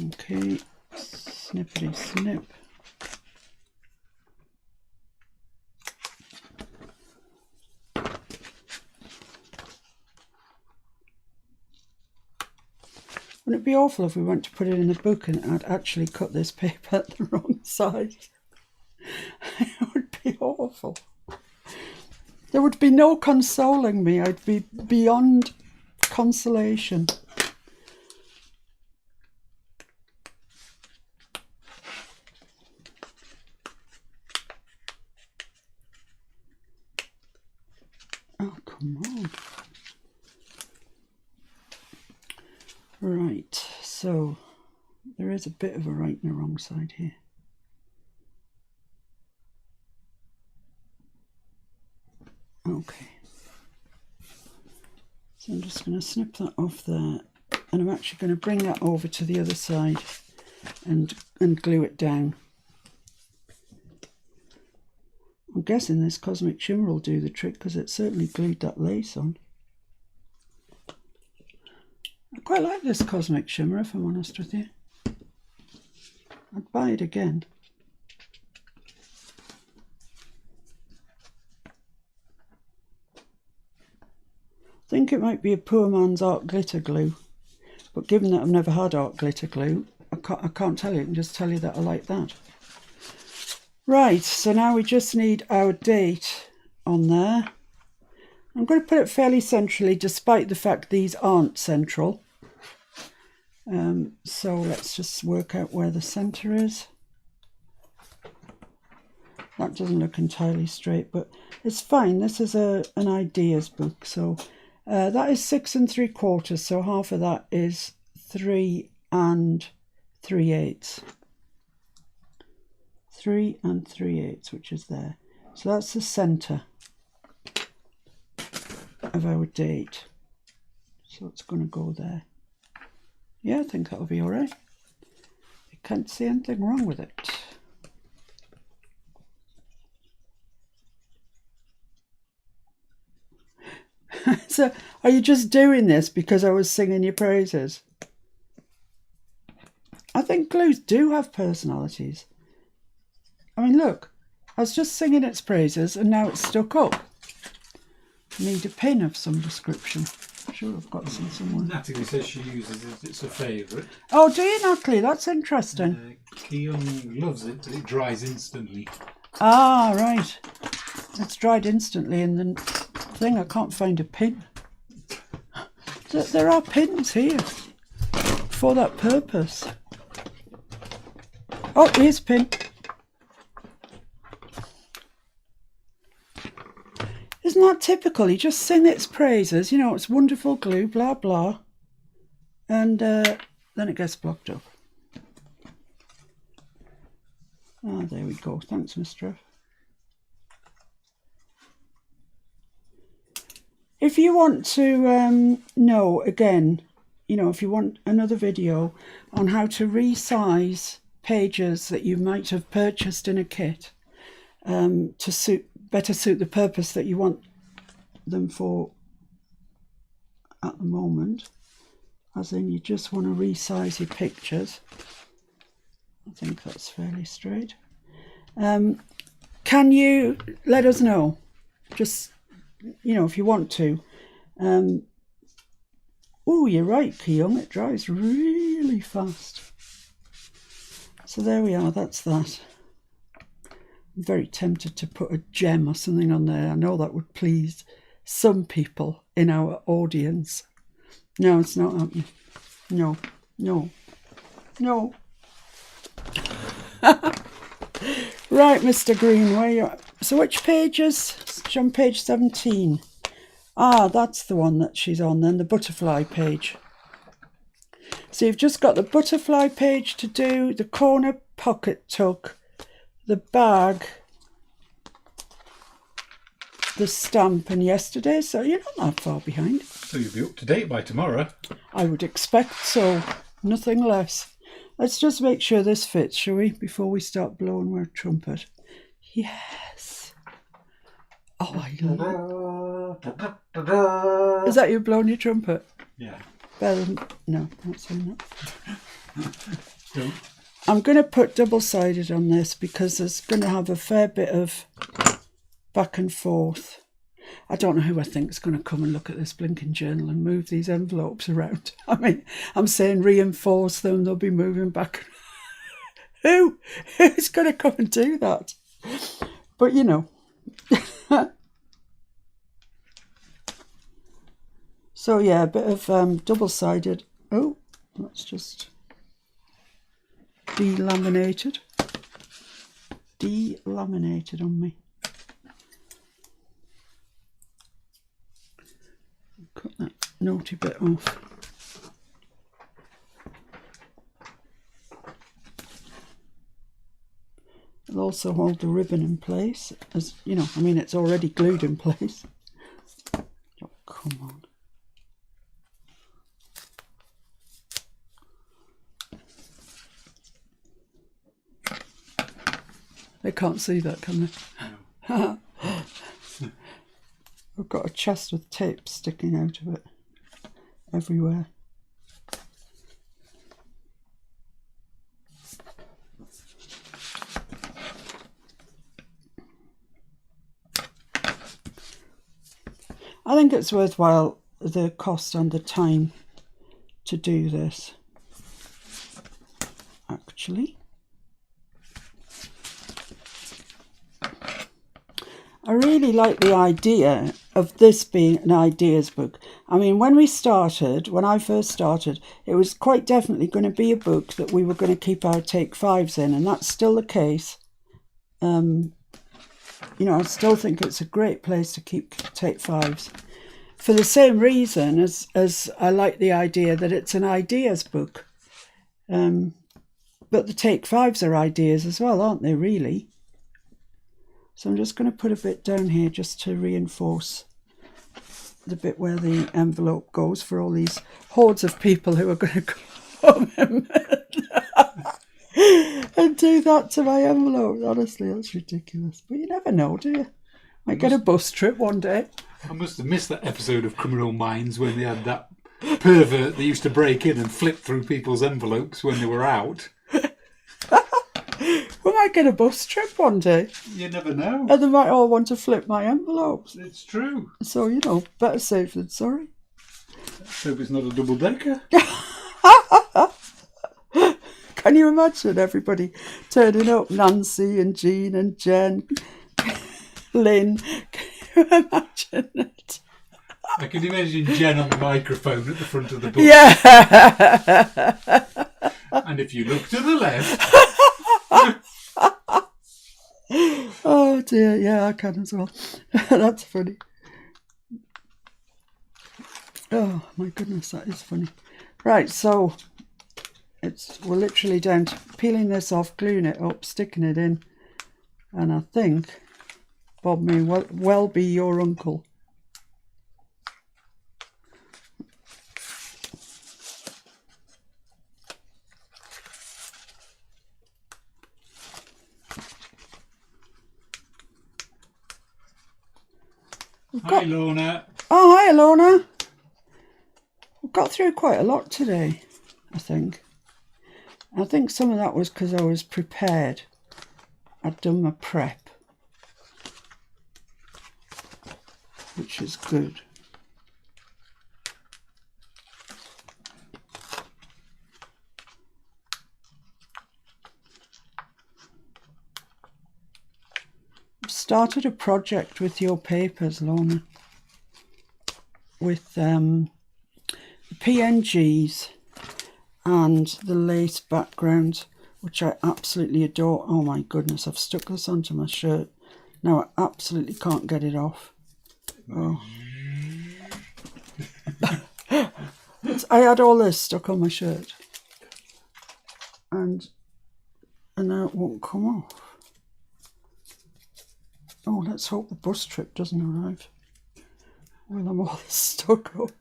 Speaker 1: Okay, snippety snip. Wouldn't it be awful if we went to put it in a book and I'd actually cut this paper at the wrong side? It would be awful. There would be no consoling me. I'd be beyond consolation. Oh, come on. Right, so there is a bit of a right and a wrong side here. Okay. So I'm just going to snip that off there, and I'm actually going to bring that over to the other side and glue it down. I'm guessing this Cosmic Shimmer will do the trick, because it certainly glued that lace on. I quite like this Cosmic Shimmer, if I'm honest with you. I'd buy it again. I think it might be a poor man's art glitter glue, but given that I've never had art glitter glue, I can't tell you. I can just tell you that I like that. Right, so now we just need our date on there. I'm going to put it fairly centrally, despite the fact these aren't central. So let's just work out where the centre is. That doesn't look entirely straight, but it's fine. This is an ideas book. So that is 6 3/4. So half of that is 3 3/8. 3 3/8, which is there. So that's the centre of our date. So it's going to go there. Yeah, I think that'll be all right. I can't see anything wrong with it. So, are you just doing this because I was singing your praises? I think glues do have personalities. I mean, look, I was just singing its praises and now it's stuck up. Need a pin of some description. I'm sure I've got some somewhere.
Speaker 2: Natalie says she uses it, it's a favourite.
Speaker 1: Oh, do you, Natalie? That's interesting.
Speaker 2: Ki-young loves it, but it dries instantly.
Speaker 1: Ah, right. It's dried instantly in the thing. I can't find a pin. There are pins here for that purpose. Oh, here's a pin. Isn't that typical? You just sing its praises, you know, it's wonderful glue, blah, blah. And then it gets blocked up. Ah, there we go. Thanks, Mr. F. If you want to know, again, you know, if you want another video on how to resize pages that you might have purchased in a kit to better suit the purpose that you want them for at the moment, as in you just want to resize your pictures. I think that's fairly straight. Can you let us know? Just, you know, if you want to. Oh, you're right, Ki-young, it dries really fast. So there we are, that's that. I'm very tempted to put a gem or something on there. I know that would please some people in our audience. No, it's not happening. No, no, no. Right, Mr. Green, where you at? So which page is? It's on page 17. Ah, that's the one that she's on then, the butterfly page. So you've just got the butterfly page to do, the corner pocket tuck, the bag, the stamp, and yesterday, so you're not that far behind.
Speaker 2: So you'll be up to date by tomorrow.
Speaker 1: I would expect so. Nothing less. Let's just make sure this fits, shall we? Before we start blowing our trumpet. Yes. Oh, I love it. Is that you blowing your trumpet?
Speaker 2: Yeah.
Speaker 1: Better than... No, not saying that.
Speaker 2: Don't.
Speaker 1: I'm going to put double-sided on this because there's going to have a fair bit of back and forth. I don't know who I think is going to come and look at this blinking journal and move these envelopes around. I mean, I'm saying reinforce them, they'll be moving back. Who's going to come and do that? But, you know. So, yeah, a bit of double-sided. Oh, that's just delaminated. Delaminated on me. Cut that naughty bit off. It'll also hold the ribbon in place, as you know. I mean, it's already glued in place. Oh, come on. They can't see that, can they? No. I've got a chest with tape sticking out of it everywhere. I think it's worthwhile, the cost and the time to do this, actually. I really like the idea of this being an ideas book. I mean, when I first started, it was quite definitely going to be a book that we were going to keep our take fives in, and that's still the case. You know, I still think it's a great place to keep take fives. For the same reason as I like the idea that it's an ideas book. But the take fives are ideas as well, aren't they, really? So I'm just going to put a bit down here just to reinforce the bit where the envelope goes for all these hordes of people who are going to come and do that to my envelope. Honestly, that's ridiculous. But you never know, do you? Might get a bus trip one day.
Speaker 2: I must have missed that episode of Criminal Minds when they had that pervert that used to break in and flip through people's envelopes when they were out.
Speaker 1: We might get a bus trip one day.
Speaker 2: You never know.
Speaker 1: And they might all want to flip my envelopes.
Speaker 2: It's true.
Speaker 1: So, you know, better safe than sorry.
Speaker 2: Let's hope it's not a double-decker.
Speaker 1: Can you imagine everybody turning up? Nancy and Jean and Jen, Lynn. Can you imagine it?
Speaker 2: I can imagine Jen on the microphone at the front of the book.
Speaker 1: Yeah.
Speaker 2: And if you look to the left...
Speaker 1: Oh dear, yeah, I can as well. That's funny. Oh my goodness, that is funny. Right, so we're literally down to peeling this off, gluing it up, sticking it in, and I think Bob may well be your uncle.
Speaker 2: Hi, Lorna.
Speaker 1: Oh, hi, Lorna. We've got through quite a lot today, I think. I think some of that was because I was prepared. I'd done my prep, which is good. I've started a project with your papers, Lorna, with PNGs and the lace background, which I absolutely adore. Oh my goodness, I've stuck this onto my shirt. Now I absolutely can't get it off. Oh. I had all this stuck on my shirt. And now it won't come off. Oh, let's hope the bus trip doesn't arrive when I'm all stuck up.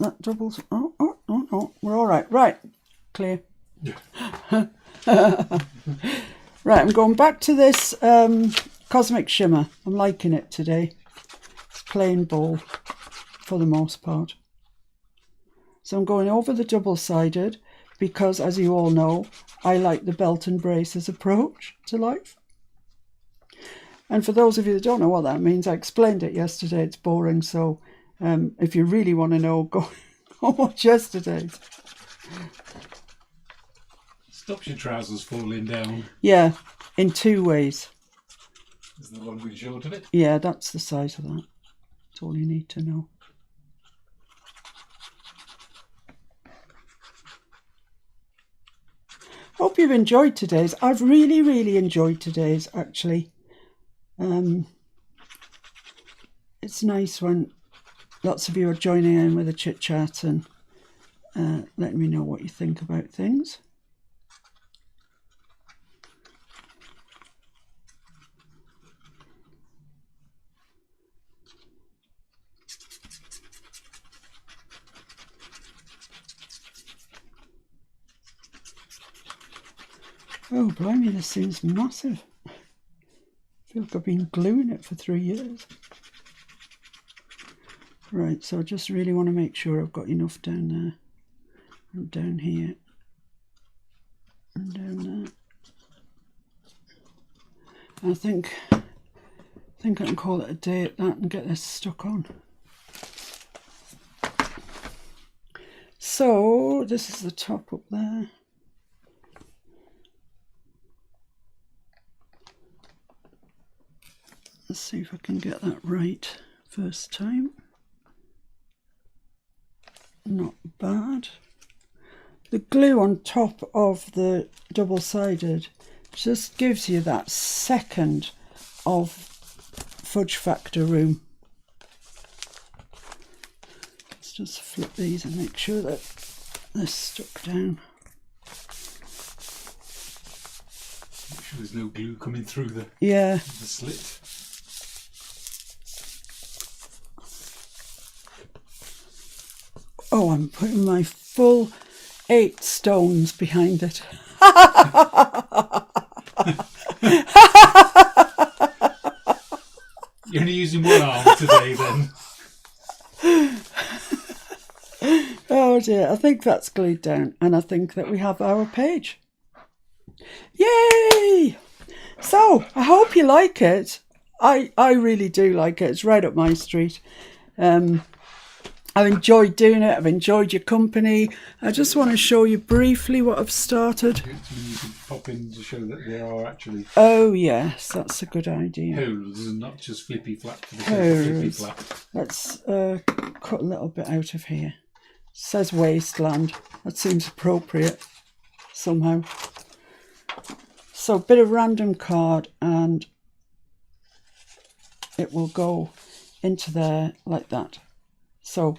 Speaker 1: that doubles. Oh, no. We're all right. Right. Clear. Right, I'm going back to this Cosmic Shimmer. I'm liking it today. It's plain bold for the most part. So I'm going over the double-sided because, as you all know, I like the belt and braces approach to life. And for those of you that don't know what that means, I explained it yesterday. It's boring, so if you really want to know, go watch yesterday's.
Speaker 2: Stops your trousers falling down.
Speaker 1: Yeah, in 2 ways.
Speaker 2: Is the long and short of it?
Speaker 1: Yeah, that's the size of that. That's all you need to know. Hope you've enjoyed today's. I've really enjoyed today's, actually. It's nice when lots of you are joining in with a chit chat and letting me know what you think about things. Oh, blimey, this seems massive. I feel like I've been gluing it for 3 years. Right, so I just really want to make sure I've got enough down there and down here and down there. I think I can call it a day at that and get this stuck on. So this is the top up there. Let's see if I can get that right first time. Not bad. The glue on top of the double-sided just gives you that second of fudge factor room. Let's just flip these and make sure that they're stuck down.
Speaker 2: Make sure there's no glue coming through the slit.
Speaker 1: Oh, I'm putting my full 8 stones behind it.
Speaker 2: You're only using one arm today then?
Speaker 1: Oh dear, I think that's glued down and I think that we have our page. Yay! So, I hope you like it. I really do like it. It's right up my street. I've enjoyed doing it. I've enjoyed your company. I just want to show you briefly what I've started.
Speaker 2: You can pop in to show that there are actually
Speaker 1: Oh yes, that's a good idea.
Speaker 2: holes and not just flippy flap for the sake of flippy flap.
Speaker 1: Let's cut a little bit out of here. It says wasteland. That seems appropriate somehow. So a bit of random card and it will go into there like that. So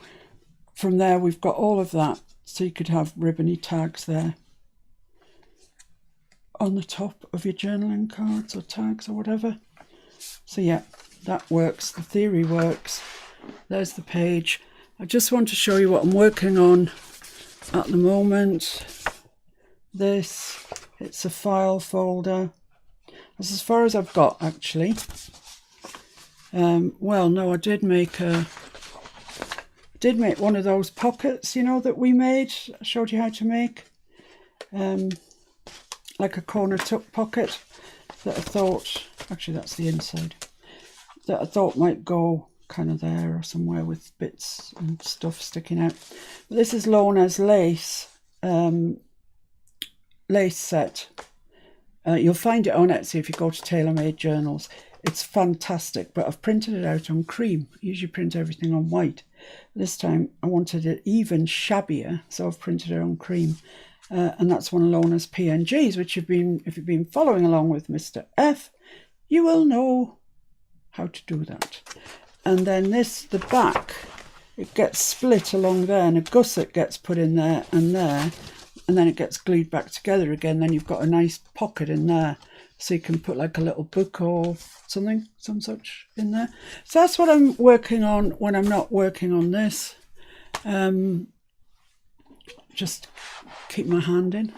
Speaker 1: from there we've got all of that, so you could have ribbony tags there on the top of your journaling cards or tags or whatever. So yeah, that works, the theory works. There's the page. I just want to show you what I'm working on at the moment. This, it's a file folder. That's as far as I've got actually. Well, no, I did make one of those pockets, you know, that we made. I showed you how to make. Like a corner tuck pocket that I thought, actually that's the inside, that I thought might go kind of there or somewhere with bits and stuff sticking out. But this is Lona's lace set. You'll find it on Etsy if you go to Tailor Made Journals. It's fantastic, but I've printed it out on cream. I usually print everything on white. This time I wanted it even shabbier, so I've printed it on cream. And that's one of Lona's PNGs, which if you've been following along with Mr. F, you will know how to do that. And then this, the back, it gets split along there and a gusset gets put in there, and then it gets glued back together again. Then you've got a nice pocket in there, so you can put like a little book or some such in there. So that's what I'm working on when I'm not working on this. Just keep my hand in.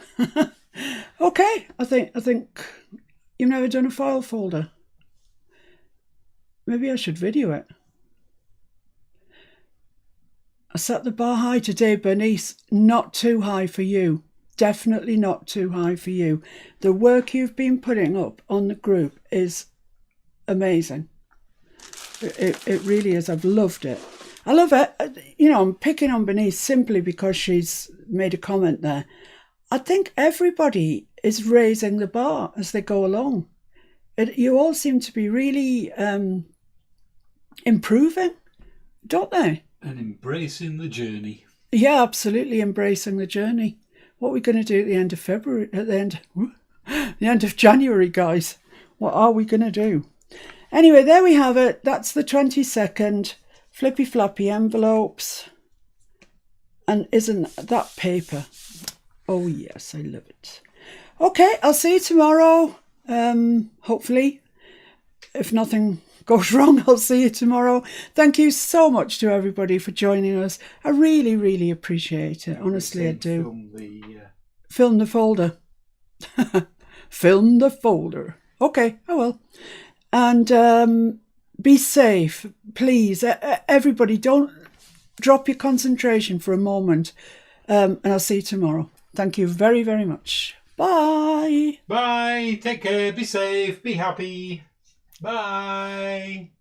Speaker 1: Okay, I think you've never done a file folder. Maybe I should video it. I set the bar high today, Bernice. Not too high for you. Definitely not too high for you. The work you've been putting up on the group is amazing. It really is. I've loved it. I love it. You know, I'm picking on Bernice simply because she's made a comment there. I think everybody is raising the bar as they go along. You all seem to be really improving, don't they?
Speaker 2: And embracing the journey.
Speaker 1: Yeah, absolutely embracing the journey. What are we going to do at the end of February? At the end of January, guys? What are we going to do? Anyway, there we have it. That's the 22nd. Flippy floppy envelopes. And isn't that paper? Oh yes, I love it. Okay, I'll see you tomorrow. Hopefully, if nothing goes wrong, I'll see you tomorrow. Thank you so much to everybody for joining us. I really, really appreciate it. Honestly, I do. Film the folder. Film the folder. Okay, I will. And be safe, please. Everybody, don't drop your concentration for a moment. And I'll see you tomorrow. Thank you very, very much. Bye.
Speaker 2: Bye. Take care. Be safe. Be happy. Bye.